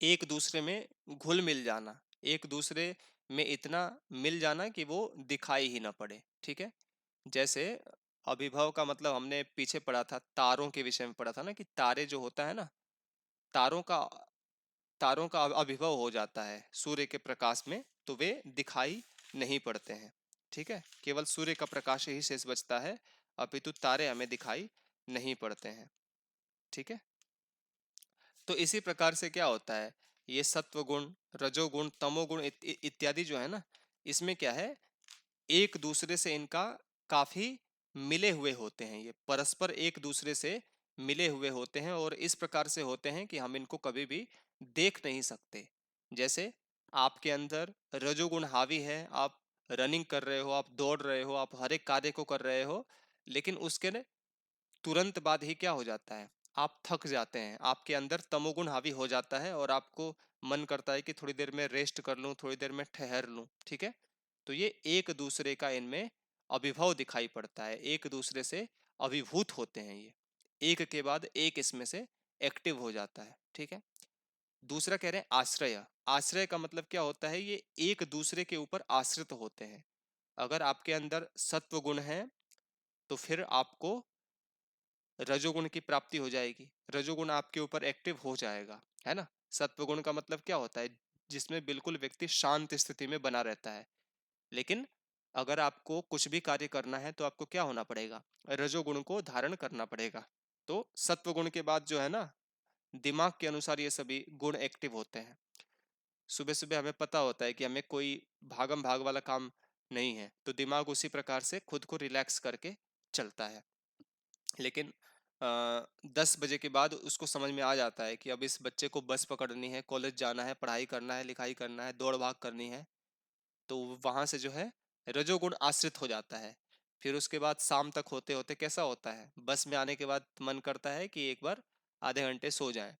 एक दूसरे में घुल मिल जाना, एक दूसरे में इतना मिल जाना कि वो दिखाई ही ना पड़े। ठीक है, जैसे अभिभव का मतलब हमने पीछे पढ़ा था, तारों के विषय में पढ़ा था ना, कि तारे जो होता है ना, तारों का तारों का अभिभव हो जाता है सूर्य के प्रकाश में, तो वे दिखाई नहीं पड़ते हैं। ठीक है, केवल सूर्य का प्रकाश ही शेष बचता है, अपितु तारे हमें दिखाई नहीं पड़ते हैं। ठीक है, तो इसी प्रकार से क्या होता है? ये सत्व गुण, रजोगुण, तमोगुण इत्यादि जो है ना, इसमें क्या है? एक दूसरे से इनका काफी मिले हुए होते हैं, ये परस्पर एक दूसरे से मिले हुए होते हैं, और इस प्रकार से होते हैं कि हम इनको कभी भी देख नहीं सकते। जैसे आपके अंदर रजोगुण हावी है, आप रनिंग कर रहे हो, आप दौड़ रहे हो, आप हर एक कार्य को कर रहे हो, लेकिन उसके तुरंत बाद ही क्या हो जाता है? आप थक जाते हैं, आपके अंदर तमोगुण हावी हो जाता है, और आपको मन करता है कि थोड़ी देर में रेस्ट कर लूं, थोड़ी देर में ठहर लूं। ठीक है, तो ये एक दूसरे का इनमें अभिभव दिखाई पड़ता है, एक दूसरे से अभिभूत होते हैं ये, एक के बाद एक इसमें से एक्टिव हो जाता है। ठीक है, दूसरा कह रहे हैं आश्रय। आश्रय का मतलब क्या होता है? ये एक दूसरे के ऊपर आश्रित होते हैं। अगर आपके अंदर सत्व गुण है तो फिर आपको रजोगुण की प्राप्ति हो जाएगी, रजोगुण आपके ऊपर एक्टिव हो जाएगा, है ना? सत्वगुण का मतलब क्या होता है? जिसमें बिल्कुल व्यक्ति शांत स्थिति में बना रहता है। लेकिन अगर आपको कुछ भी कार्य करना है तो आपको क्या होना पड़ेगा? रजोगुण को धारण करना पड़ेगा। तो सत्वगुण के बाद जो है ना, दिमाग के अनुसार ये सभी गुण एक्टिव होते हैं। सुबह सुबह हमें पता होता है कि हमें कोई भागम भाग वाला काम नहीं है, तो दिमाग उसी प्रकार से खुद को रिलैक्स करके चलता है। लेकिन 10 बजे के बाद उसको समझ में आ जाता है कि अब इस बच्चे को बस पकड़नी है, कॉलेज जाना है, पढ़ाई करना है, लिखाई करना है, दौड़ भाग करनी है, तो वहां से जो है रजोगुण आश्रित हो जाता है। फिर उसके बाद शाम तक होते होते कैसा होता है, बस में आने के बाद मन करता है कि एक बार आधे घंटे सो जाएं,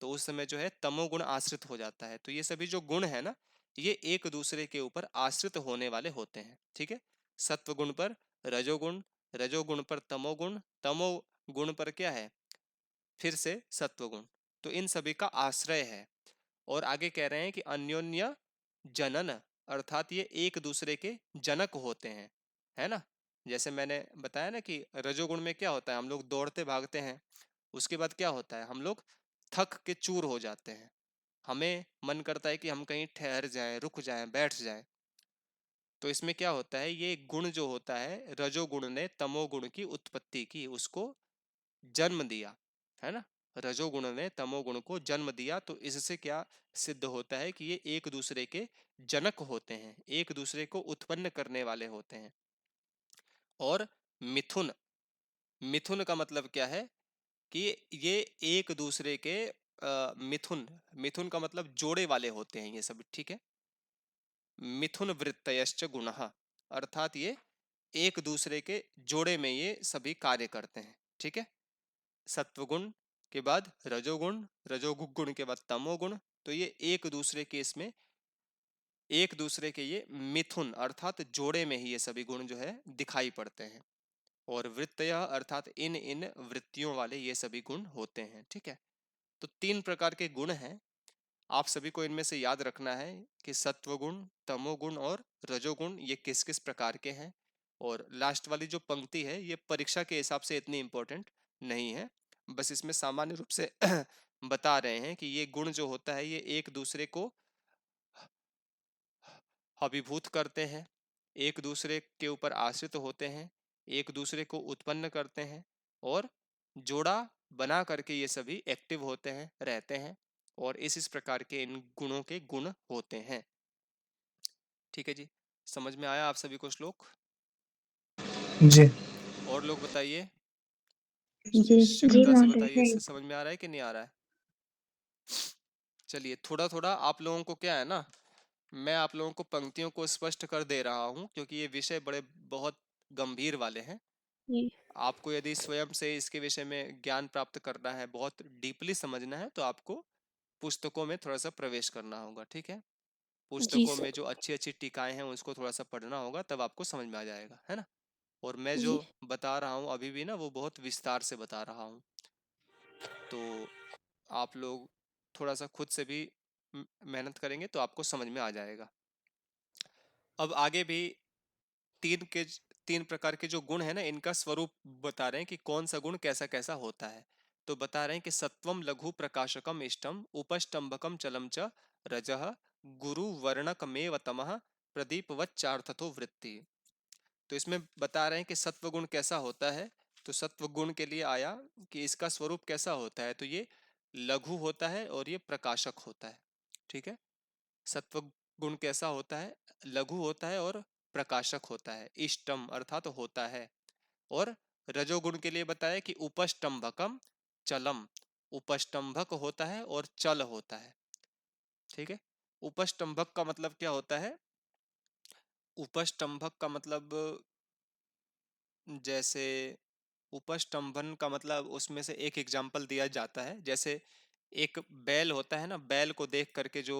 तो उस समय जो है तमोगुण आश्रित हो जाता है। तो ये सभी जो गुण है ना, ये एक दूसरे के ऊपर आश्रित होने वाले होते हैं, ठीक है। सत्व गुण पर रजोगुण, रजोगुण पर तमोगुण, तमोगुण पर क्या है, फिर से सत्वगुण। तो इन सभी का आश्रय है। और आगे कह रहे हैं कि अन्योन्य जनन, अर्थात ये एक दूसरे के जनक होते हैं, है ना। जैसे मैंने बताया ना कि रजोगुण में क्या होता है, हम लोग दौड़ते भागते हैं, उसके बाद क्या होता है, हम लोग थक के चूर हो जाते हैं, हमें मन करता है कि हम कहीं ठहर जाएं, रुक जाएं, बैठ जाएं। तो इसमें क्या होता है, ये गुण जो होता है रजोगुण ने तमोगुण की उत्पत्ति की, उसको जन्म दिया, है ना। रजोगुण ने तमोगुण को जन्म दिया। तो इससे क्या सिद्ध होता है कि ये एक दूसरे के जनक होते हैं, एक दूसरे को उत्पन्न करने वाले होते हैं। और मिथुन, मिथुन का मतलब क्या है कि ये एक दूसरे के मिथुन, मिथुन का मतलब जोड़े वाले होते हैं ये सब, ठीक है। मिथुन वृत्तयश्च गुणः, अर्थात ये एक दूसरे के जोड़े में ये सभी कार्य करते हैं, ठीक है। सत्वगुण के बाद रजोगुण, रजोगुण के बाद तमोगुण, तो ये एक दूसरे के इसमें एक दूसरे के ये मिथुन अर्थात जोड़े में ही ये सभी गुण जो है दिखाई पड़ते हैं। और वृत्तय अर्थात इन इन वृत्तियों वाले ये सभी गुण होते हैं, ठीक है। तो 3 प्रकार के गुण हैं, आप सभी को इनमें से याद रखना है कि सत्वगुण, तमोगुण और रजोगुण ये किस किस प्रकार के हैं। और लास्ट वाली जो पंक्ति है ये परीक्षा के हिसाब से इतनी इंपॉर्टेंट नहीं है, बस इसमें सामान्य रूप से बता रहे हैं कि ये गुण जो होता है ये एक दूसरे को अभिभूत करते हैं, एक दूसरे के ऊपर आश्रित होते हैं, एक दूसरे को उत्पन्न करते हैं, और जोड़ा बना करके ये सभी एक्टिव होते हैं, रहते हैं। और इस प्रकार के इन गुणों के गुण होते हैं, ठीक है जी। समझ में आया आप सभी को श्लोक? जी। और लोग बताइए, जी जी शिक्षिता से महाशय। बताइए, इससे समझ में आ रहा है कि नहीं आ रहा है? चलिए थोड़ा थोड़ा आप लोगों को क्या है ना, मैं आप लोगों को पंक्तियों को स्पष्ट कर दे रहा हूँ, क्योंकि ये विषय बड़े बहुत गंभीर वाले हैं। जी आपको यदि स्वयं से इसके विषय में ज्ञान प्राप्त करना है, बहुत डीपली समझना है, तो आपको पुस्तकों में थोड़ा सा प्रवेश करना होगा, ठीक है। जी पुस्तकों में सर। जो अच्छी अच्छी टीकाएं हैं उसको थोड़ा सा पढ़ना होगा, तब आपको समझ में आ जाएगा, है ना। और मैं जो जी बता रहा हूँ अभी भी ना, वो बहुत विस्तार से बता रहा हूँ, तो आप लोग थोड़ा सा खुद से भी मेहनत करेंगे तो आपको समझ में आ जाएगा। अब आगे भी तीन के तीन प्रकार के जो गुण है ना, इनका स्वरूप बता रहे हैं कि कौन सा गुण कैसा कैसा होता है। तो बता रहे हैं कि सत्वम लघु प्रकाशकम इष्टम उपष्टंभकम चलम च रजः गुरु वर्णकमेव तमः प्रदीपवच्चार्थतो वृत्ति। तो इसमें बता रहे हैं कि सत्व गुण कैसा होता है। तो सत्व गुण के लिए आया कि इसका स्वरूप कैसा होता है, तो ये लघु होता है और ये प्रकाशक होता है, ठीक है। सत्व गुण कैसा होता है, लघु होता है और प्रकाशक होता है, इष्टम अर्थात तो होता है। और रजोगुण के लिए बताया कि उपष्टंभकम चलम, उपष्टंभक होता है और चल होता है, ठीक है। उपष्टंभक का मतलब क्या होता है, उपष्टंभक का मतलब जैसे उपष्टंभन का मतलब उसमें से एक एग्जाम्पल दिया जाता है, जैसे एक बैल होता है ना, बैल को देख करके जो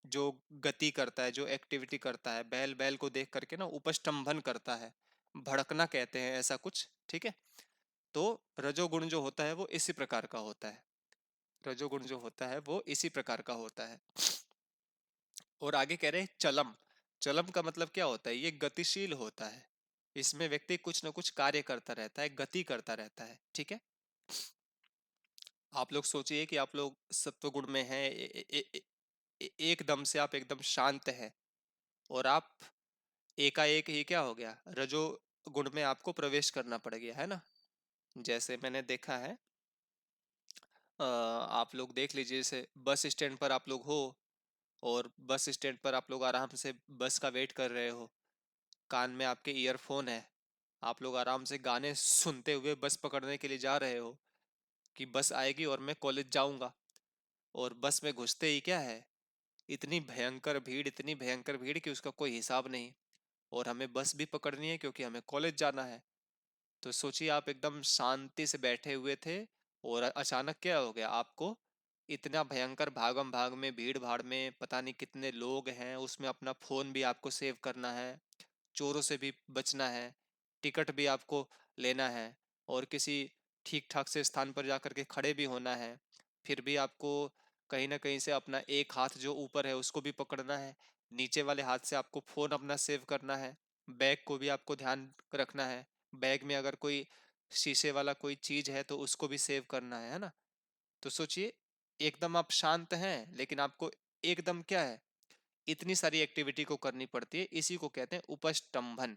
जो गति करता है, जो एक्टिविटी करता है, बैल बैल को देख करके ना उपष्टंभन करता है, भड़कना कहते हैं ऐसा कुछ, ठीक है। तो रजोगुण जो होता है वो इसी प्रकार का होता है, रजोगुण जो होता है वो इसी प्रकार का होता है। और आगे कह रहे हैं चलम, चलम का मतलब क्या होता है, ये गतिशील होता है, इसमें व्यक्ति कुछ ना कुछ कार्य करता रहता है, गति करता रहता है, ठीक है। आप लोग सोचिए कि आप लोग सत्वगुण में हैं, एकदम से आप एकदम शांत हैं, और आप एकाएक ही क्या हो गया, रजो गुण में आपको प्रवेश करना पड़ गया, है ना। जैसे मैंने देखा है, आप लोग देख लीजिए, जैसे बस स्टैंड पर आप लोग हो, और बस स्टैंड पर आप लोग आराम से बस का वेट कर रहे हो, कान में आपके ईयरफोन है, आप लोग आराम से गाने सुनते हुए बस पकड़ने के लिए जा रहे हो कि बस आएगी और मैं कॉलेज जाऊंगा, और बस में घुसते ही क्या है, इतनी भयंकर भीड़ कि उसका कोई हिसाब नहीं। और हमें बस भी पकड़नी है क्योंकि हमें कॉलेज जाना है। तो सोचिए आप एकदम शांति से बैठे हुए थे और अचानक क्या हो गया आपको, इतना भयंकर भागम भाग में, भीड़ भाड़ में, पता नहीं कितने लोग हैं, उसमें अपना फोन भी आपको सेव करना है, चोरों से भी बचना है, टिकट भी आपको लेना है, और किसी ठीक ठाक से स्थान पर जाकर के खड़े भी होना है। फिर भी आपको कहीं ना कहीं से अपना एक हाथ जो ऊपर है उसको भी पकड़ना है, नीचे वाले हाथ से आपको फोन अपना सेव करना है, बैग को भी आपको ध्यान रखना है, बैग में अगर कोई शीशे वाला कोई चीज है तो उसको भी सेव करना है ना। तो सोचिए, एकदम आप शांत हैं लेकिन आपको एकदम क्या है, इतनी सारी एक्टिविटी को करनी पड़ती है। इसी को कहते हैं उपष्टंभन,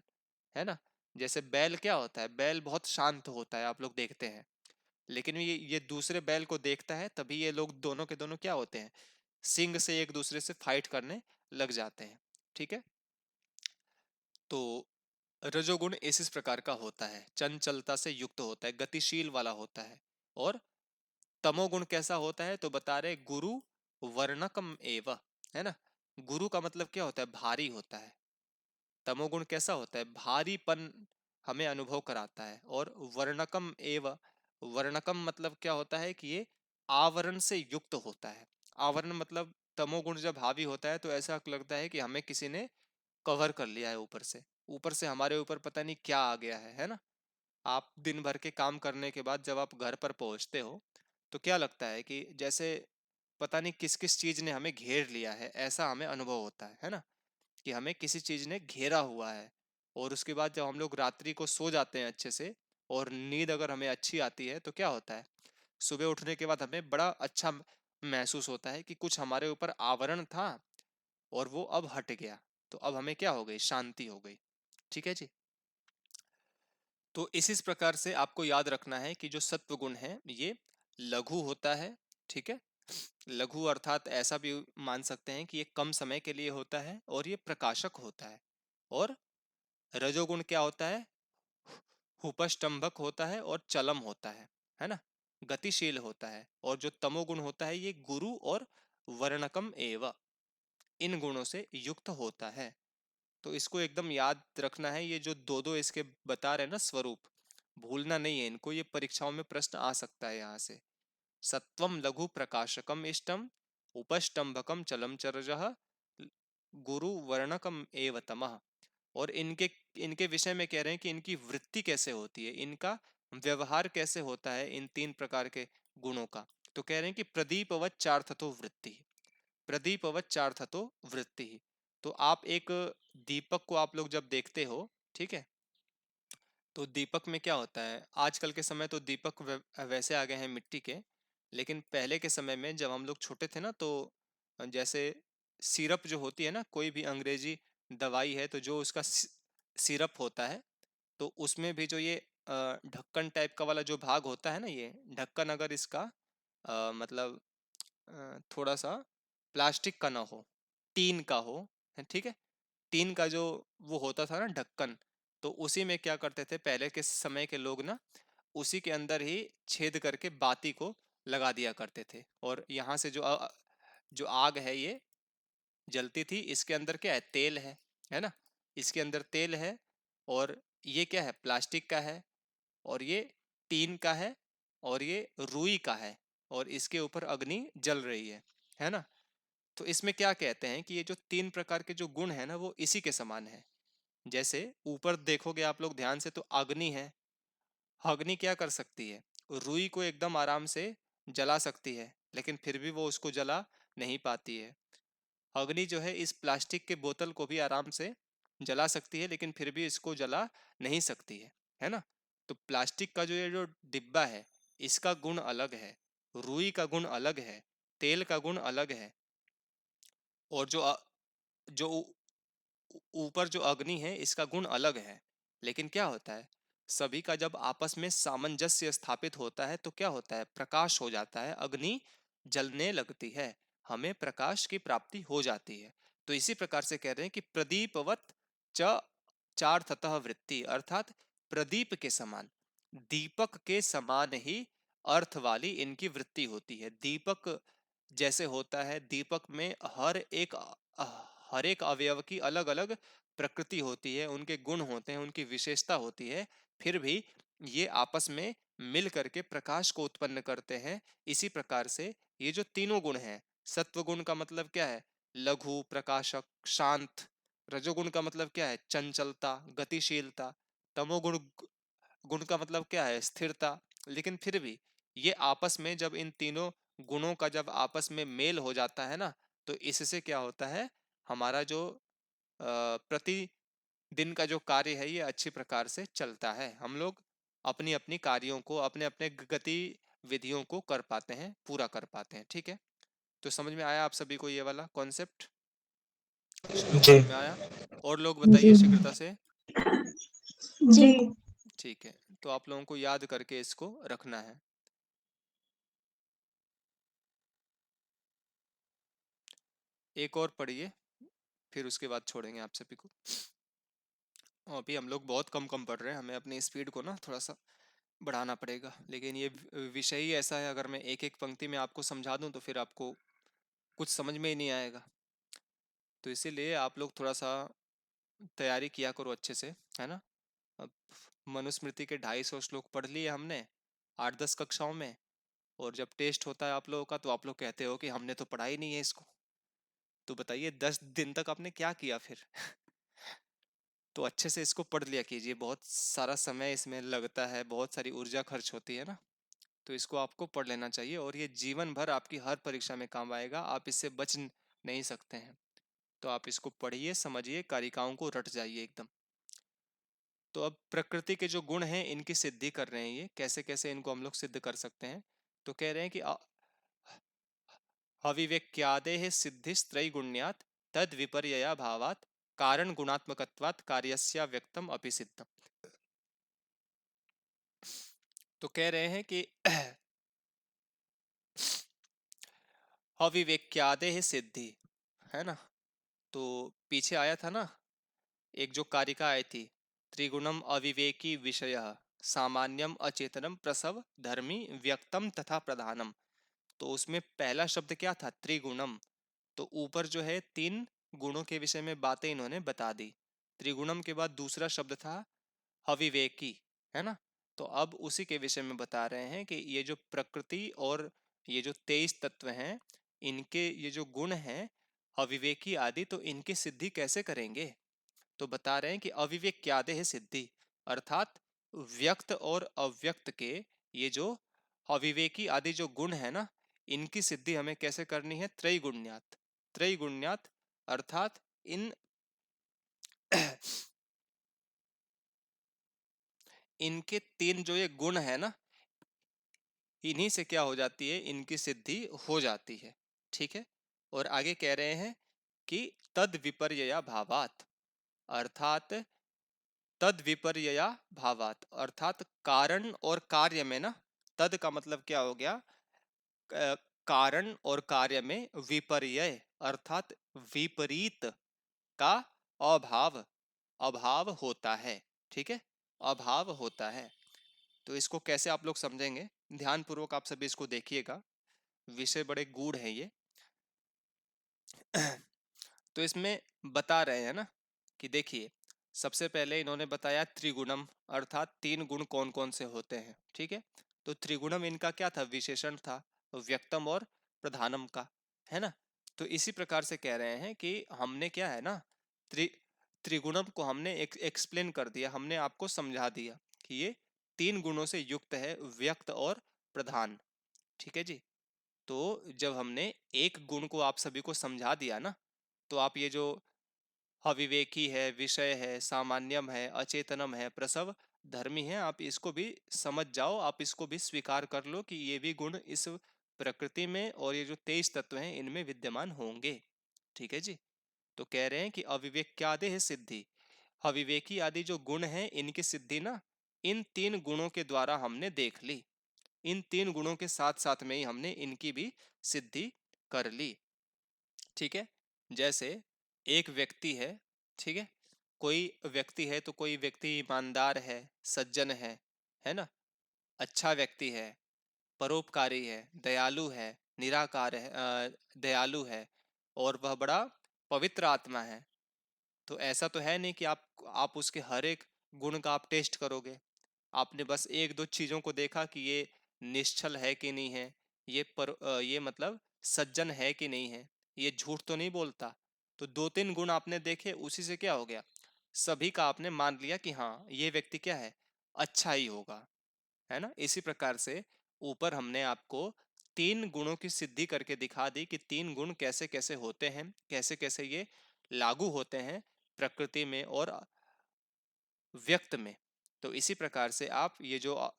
है ना। जैसे बैल क्या होता है, बैल बहुत शांत होता है, आप लोग देखते हैं, लेकिन ये दूसरे बैल को देखता है तभी ये लोग दोनों के दोनों क्या होते हैं, सिंग से एक दूसरे से फाइट करने लग जाते हैं। ठीक है। तो रजोगुण इस प्रकार का होता है, चंचलता से युक्त होता है, गतिशील वाला होता है। और तमोगुण कैसा होता है, तो बता रहे गुरु वर्णकम एव, है ना। गुरु का मतलब क्या होता है, भारी होता है। तमोगुण कैसा होता है, भारीपन हमें अनुभव कराता है। और वर्णकम एव, वर्णकम मतलब क्या होता है कि ये आवरण से युक्त होता है। आवरण मतलब तमोगुण जब हावी होता है तो ऐसा लगता है कि हमें किसी ने कवर कर लिया है ऊपर से, ऊपर से हमारे ऊपर पता नहीं क्या आ गया है ना। आप दिन भर के काम करने के बाद जब आप घर पर पहुंचते हो तो क्या लगता है कि जैसे पता नहीं किस किस चीज ने हमें घेर लिया है, ऐसा हमें अनुभव होता है ना, कि हमें किसी चीज ने घेरा हुआ है। और उसके बाद जब हम लोग रात्रि को सो जाते हैं अच्छे से, और नींद अगर हमें अच्छी आती है तो क्या होता है, सुबह उठने के बाद हमें बड़ा अच्छा महसूस होता है कि कुछ हमारे ऊपर आवरण था और वो अब हट गया। तो अब हमें क्या हो गई, शांति हो गई। ठीक है जी। तो इस प्रकार से आपको याद रखना है कि जो सत्व गुण है ये लघु होता है। ठीक है। लघु अर्थात ऐसा भी मान सकते हैं कि ये कम समय के लिए होता है और ये प्रकाशक होता है। और रजोगुण क्या होता है, उपष्टंभक होता है और चलम होता है ना, गतिशील होता है। और जो तमोगुण होता है ये गुरु और वर्णकम एव, इन गुणों से युक्त होता है। तो इसको एकदम याद रखना है, ये जो दो दो इसके बता रहे हैं ना स्वरूप, भूलना नहीं है इनको, ये परीक्षाओं में प्रश्न आ सकता है यहाँ से। सत्वम लघु प्रकाशकम इष्टम, उपष्टंभकम चलम चरजः, गुरु वर्णकम एव तमः। और इनके इनके विषय में कह रहे हैं कि इनकी वृत्ति कैसे होती है, इनका व्यवहार कैसे होता है इन तीन प्रकार के गुणों का। तो कह रहे हैं कि प्रदीपवत चार्थतो वृत्ति, प्रदीपवत चार्थतो वृत्ति। तो आप एक दीपक को आप लोग जब देखते हो, ठीक है, तो दीपक में क्या होता है, आजकल के समय तो दीपक वैसे आ गए हैं मिट्टी के, लेकिन पहले के समय में जब हम लोग छोटे थे ना, तो जैसे सिरप जो होती है ना, कोई भी अंग्रेजी दवाई है तो जो उसका सिरप होता है, तो उसमें भी जो ये ढक्कन टाइप का वाला जो भाग होता है ना, ये ढक्कन अगर इसका मतलब थोड़ा सा प्लास्टिक का ना हो, टीन का हो, ठीक है, टीन का जो वो होता था ना ढक्कन, तो उसी में क्या करते थे पहले के समय के लोग ना, उसी के अंदर ही छेद करके बाती को लगा दिया करते थे। और यहाँ से जो आग है ये जलती थी, इसके अंदर क्या है, तेल है ना, इसके अंदर तेल है, और ये क्या है, प्लास्टिक का है, और ये टीन का है, और ये रुई का है, और इसके ऊपर अग्नि जल रही है ना। तो इसमें क्या कहते हैं कि ये जो तीन प्रकार के जो गुण है ना वो इसी के समान है। जैसे ऊपर देखोगे आप लोग ध्यान से तो अग्नि है, अग्नि क्या कर सकती है, रुई को एकदम आराम से जला सकती है, लेकिन फिर भी वो उसको जला नहीं पाती है। अग्नि जो है इस प्लास्टिक के बोतल को भी आराम से जला सकती है, लेकिन फिर भी इसको जला नहीं सकती है ना। तो प्लास्टिक का जो ये जो डिब्बा है, इसका गुण अलग है, रुई का गुण अलग है, तेल का गुण अलग है, और जो ऊपर जो अग्नि है इसका गुण अलग है। लेकिन क्या होता है, सभी का जब आपस में सामंजस्य स्थापित होता है तो क्या होता है, प्रकाश हो जाता है, अग्नि जलने लगती है, हमें प्रकाश की प्राप्ति हो जाती है। तो इसी प्रकार से कह रहे हैं कि प्रदीपवत च चार्थतः वृत्ति, अर्थात प्रदीप के समान, दीपक के समान ही अर्थ वाली इनकी वृत्ति होती है। दीपक जैसे होता है, दीपक में हर एक अवयव की अलग अलग प्रकृति होती है, उनके गुण होते हैं, उनकी विशेषता होती है, फिर भी ये आपस में मिल करके प्रकाश को उत्पन्न करते हैं। इसी प्रकार से ये जो तीनों गुण हैं, सत्व गुण का मतलब क्या है? लघु, प्रकाशक, शांत। रजोगुण का मतलब क्या है? चंचलता, गतिशीलता। तमोगुण गुण का मतलब क्या है? स्थिरता। लेकिन फिर भी ये आपस में जब इन तीनों गुणों का जब आपस में मेल हो जाता है ना, तो इससे क्या होता है? हमारा जो प्रति दिन का जो कार्य है ये अच्छी प्रकार से चलता है। हम लोग अपनी अपनी कार्यों को, अपने अपने गति विधियों को कर पाते हैं, पूरा कर पाते हैं। ठीक है, तो समझ में आया आप सभी को ये वाला कॉन्सेप्ट? श्लोक जी। समझ में आया? और लोग बताइए जी शीघ्रता से। जी ठीक है, तो आप लोगों को याद करके इसको रखना है। एक और पढ़िए, फिर उसके बाद छोड़ेंगे आप सभी को। और अभी हम लोग बहुत कम कम पढ़ रहे हैं, हमें अपनी स्पीड को ना थोड़ा सा बढ़ाना पड़ेगा। लेकिन ये विषय ही ऐसा है, अगर मैं एक एक पंक्ति में आपको समझा दूं तो फिर आपको कुछ समझ में ही नहीं आएगा। तो इसीलिए आप लोग थोड़ा सा तैयारी किया करो अच्छे से, है ना? अब मनुस्मृति के 250 श्लोक पढ़ लिए हमने 8-10 कक्षाओं में, और जब टेस्ट होता है आप लोगों का तो आप लोग कहते हो कि हमने तो पढ़ा ही नहीं है इसको। तो बताइए 10 दिन तक आपने क्या किया फिर? तो अच्छे से इसको पढ़ लिया कीजिए, बहुत सारा समय इसमें लगता है, बहुत सारी ऊर्जा खर्च होती है ना, तो इसको आपको पढ़ लेना चाहिए, और ये जीवन भर आपकी हर परीक्षा में काम आएगा, आप इससे बच नहीं सकते हैं। तो आप इसको पढ़िए, समझिए, कारिकाओं को रट जाइए एकदम। तो अब प्रकृति के जो गुण हैं इनकी सिद्धि कर रहे हैं, ये कैसे कैसे इनको हम लोग सिद्ध कर सकते हैं। तो कह रहे हैं कि अविवेक्यादेः सिद्धिस्त्रैगुण्यात् तद विपर्यया भावात् कारण गुणात्मकत्वात् कार्यस्य व्यक्तम अपि सिद्धम। तो कह रहे हैं कि अविवेक्यादेः सिद्धि, है ना? तो पीछे आया था ना, एक जो कारिका आई थी, त्रिगुणम अविवेकी विषय सामान्यम अचेतनम प्रसव धर्मी व्यक्तम तथा प्रधानम। तो उसमें पहला शब्द क्या था? त्रिगुणम। तो ऊपर जो है 3 गुणों के विषय में बातें इन्होंने बता दी। त्रिगुणम के बाद दूसरा शब्द था अविवेकी, है ना? तो अब उसी के विषय में बता रहे हैं कि ये जो प्रकृति और ये जो 23 तत्व हैं, इनके ये जो गुण हैं अविवेकी आदि, तो इनकी सिद्धि कैसे करेंगे? तो बता रहे हैं कि अविवेक क्या दे है सिद्धि, अर्थात व्यक्त और अव्यक्त के ये जो अविवेकी आदि जो गुण है ना, इनकी सिद्धि हमें कैसे करनी है? त्रैगुण्यात। त्रैगुण्यात अर्थात इन इनके 3 जो ये गुण है ना, इन्हीं से क्या हो जाती है? इनकी सिद्धि हो जाती है। ठीक है, और आगे कह रहे हैं कि तद विपर्यया भावात, अर्थात तद विपर्यया भावात, अर्थात कारण और कार्य में ना, तद का मतलब क्या हो गया? कारण और कार्य में विपर्यय अर्थात विपरीत का अभाव, अभाव होता है। ठीक है, अभाव होता है। तो इसको कैसे आप लोग समझेंगे? ध्यान पूर्वक आप सभी इसको देखिएगा, विषय बड़े गूढ़ है ये। तो इसमें बता रहे हैं ना कि देखिए, सबसे पहले इन्होंने बताया त्रिगुणम, अर्थात 3 गुण कौन कौन से होते हैं। ठीक है, तो त्रिगुणम इनका क्या था? विशेषण था, व्यक्तम और प्रधानम का, है ना? तो इसी प्रकार से कह रहे हैं कि हमने क्या है ना, त्रिगुणम को हमने एक्सप्लेन कर दिया, हमने आपको समझा दिया कि ये 3 गुणों से युक्त है, व्यक्त और प्रधान। ठीक है जी, तो जब हमने एक गुण को आप सभी को समझा दिया ना, तो आप ये जो अविवेकी है, विषय है, सामान्यम है, अचेतनम है, प्रसव धर्मी है, आप इसको भी समझ जाओ, आप इसको भी स्वीकार कर लो कि ये भी गुण इस प्रकृति में और ये जो 23 तत्व हैं इनमें विद्यमान होंगे। ठीक है जी, तो कह रहे हैं कि अविवेक्यादि है सिद्धि, अविवेकी आदि जो गुण हैं इनकी सिद्धि ना इन 3 गुणों के द्वारा हमने देख ली। इन 3 गुणों के साथ साथ में ही हमने इनकी भी सिद्धि कर ली। ठीक है, जैसे एक व्यक्ति है, ठीक है, कोई व्यक्ति है तो कोई व्यक्ति ईमानदार है, सज्जन है ना, अच्छा व्यक्ति है, परोपकारी है, दयालु है, निराकार है, दयालु है, और वह बड़ा पवित्र आत्मा है। तो ऐसा तो है नहीं कि आप उसके हर एक गुण का आप टेस्ट करोगे। आपने बस एक दो चीजों को देखा कि ये निश्चल है कि नहीं है, ये मतलब सज्जन है कि नहीं है, ये झूठ तो नहीं बोलता। तो दो तीन गुण आपने देखे, उसी से क्या हो गया, सभी का आपने मान लिया कि हाँ ये व्यक्ति क्या है, अच्छा ही होगा, है ना। इसी प्रकार से ऊपर हमने आपको तीन गुणों की सिद्धि करके दिखा दी कि तीन गुण कैसे कैसे होते हैं, कैसे कैसे ये लागू होते हैं प्रकृति में और व्यक्त में। तो इसी प्रकार से आप ये जो आ,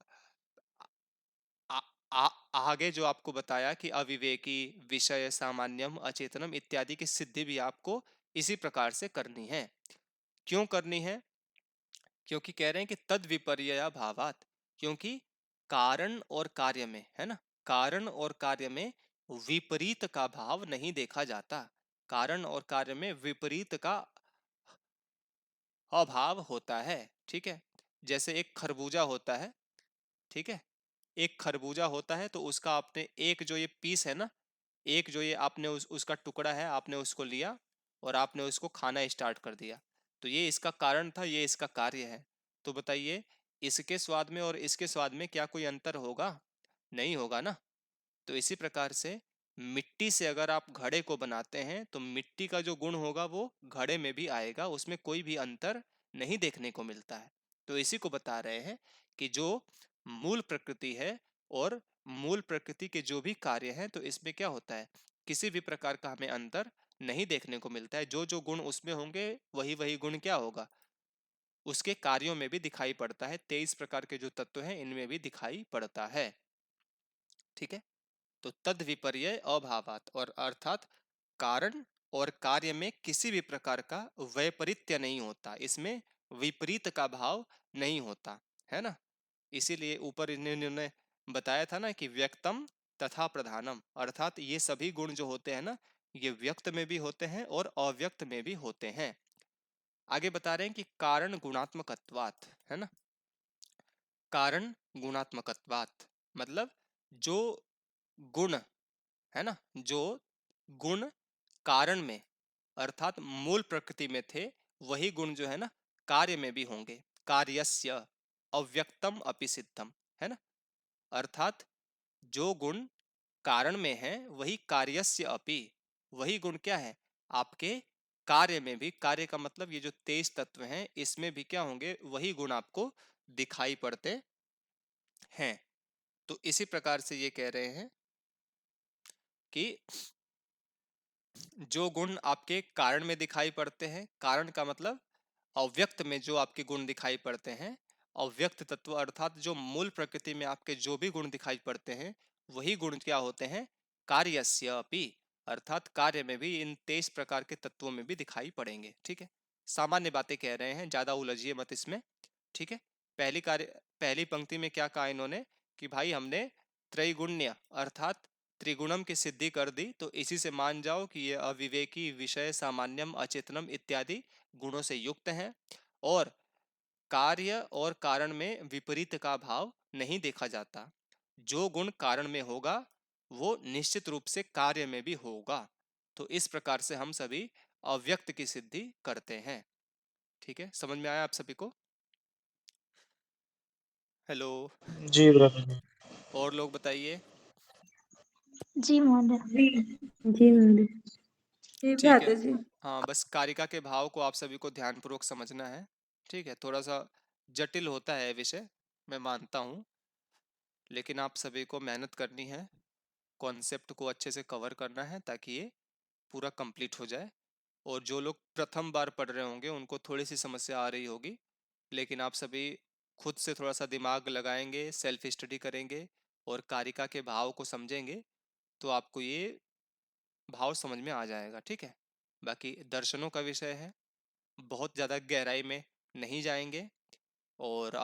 आ, आगे जो आपको बताया कि अविवेकी, विषय, सामान्यम, अचेतनम इत्यादि की सिद्धि भी आपको इसी प्रकार से करनी है। क्यों करनी है? क्योंकि कह रहे हैं कि तद विपर्यया भावात, क्योंकि कारण और कार्य में, है ना, कारण और कार्य में विपरीत का भाव नहीं देखा जाता। कारण और कार्य में विपरीत का अभाव होता है, ठीक है। जैसे एक खरबूजा होता है, ठीक है, एक खरबूजा होता है तो उसका आपने एक जो ये पीस है ना, एक जो ये आपने उसका टुकड़ा है, आपने उसको लिया और आपने उसको खाना स्टार्ट कर दिया। तो ये इसका कारण था, ये इसका कार्य है। तो बताइए, इसके स्वाद में और इसके स्वाद में क्या कोई अंतर होगा? नहीं होगा ना। तो इसी प्रकार से मिट्टी से अगर आप घड़े को बनाते हैं तो मिट्टी का जो गुण होगा वो घड़े में भी आएगा, उसमें कोई भी अंतर नहीं देखने को मिलता है। तो इसी को बता रहे हैं कि जो मूल प्रकृति है और मूल प्रकृति के जो भी कार्य हैं, तो इसमें क्या होता है, किसी भी प्रकार का हमें अंतर नहीं देखने को मिलता है। जो जो गुण उसमें होंगे वही वही गुण क्या होगा, उसके कार्यों में भी दिखाई पड़ता है। 23 प्रकार के जो तत्व हैं इनमें भी दिखाई पड़ता है, ठीक है। तो तद विपर्य अभावात, और अर्थात कारण और कार्य में किसी भी प्रकार का वैपरीत्य नहीं होता, इसमें विपरीत का भाव नहीं होता, है ना। इसीलिए ऊपर इन्होंने बताया था ना कि व्यक्तम तथा प्रधानम, अर्थात ये सभी गुण जो होते हैं ना, ये व्यक्त में भी होते हैं और अव्यक्त में भी होते हैं। आगे बता रहे हैं कि कारण गुणात्मकत्वात्, है ना, कारण गुणात्मकत्वात् मतलब जो गुण, है ना, जो गुण कारण में अर्थात मूल प्रकृति में थे, वही गुण जो है ना कार्य में भी होंगे। कार्यस्य अव्यक्तम अपि सिद्धम, है ना, अर्थात जो गुण कारण में है वही कार्यस्य अपि, वही गुण क्या है, आपके कार्य में भी, कार्य का मतलब ये जो 23 तत्व हैं इसमें भी क्या होंगे, वही गुण आपको दिखाई पड़ते हैं। तो इसी प्रकार से ये कह रहे हैं कि जो गुण आपके कारण में दिखाई पड़ते हैं, कारण का मतलब अव्यक्त में जो आपके गुण दिखाई पड़ते हैं, अव्यक्त तत्व अर्थात जो मूल प्रकृति में आपके जो भी गुण दिखाई पड़ते हैं वही गुण क्या होते हैं, कार्यस्य अपि, अर्थात कार्य में भी इन 23 प्रकार के तत्वों में भी दिखाई पड़ेंगे, ठीक है। सामान्य बातें कह रहे हैं, ज्यादा उलझिए मत इसमें, ठीक है। पहली पंक्ति में क्या कहा इन्होंने कि भाई हमने त्रैगुण्य अर्थात त्रिगुणम की सिद्धि कर दी, तो इसी से मान जाओ कि ये अविवेकी, विषय, सामान्यम, अचेतनम इत्यादि गुणों से युक्त हैं और कार्य और कारण में विपरीत का भाव नहीं देखा जाता। जो गुण कारण में होगा वो निश्चित रूप से कार्य में भी होगा। तो इस प्रकार से हम सभी अव्यक्त की सिद्धि करते हैं, ठीक है। समझ में आया आप सभी को? हेलो, जी ब्रदर। और लोग बताइए। जी महोदय। जी महोदय। ठीक ठीक है, है जी। हाँ, बस कारिका के भाव को आप सभी को ध्यानपूर्वक समझना है, ठीक है। थोड़ा सा जटिल होता है विषय, मैं मानता हूँ, लेकिन आप सभी को मेहनत करनी है, कॉन्सेप्ट को अच्छे से कवर करना है ताकि ये पूरा कंप्लीट हो जाए। और जो लोग प्रथम बार पढ़ रहे होंगे उनको थोड़ी सी समस्या आ रही होगी, लेकिन आप सभी खुद से थोड़ा सा दिमाग लगाएंगे, सेल्फ स्टडी करेंगे और कारिका के भाव को समझेंगे तो आपको ये भाव समझ में आ जाएगा, ठीक है। बाकी दर्शनों का विषय है, बहुत ज़्यादा गहराई में नहीं जाएंगे और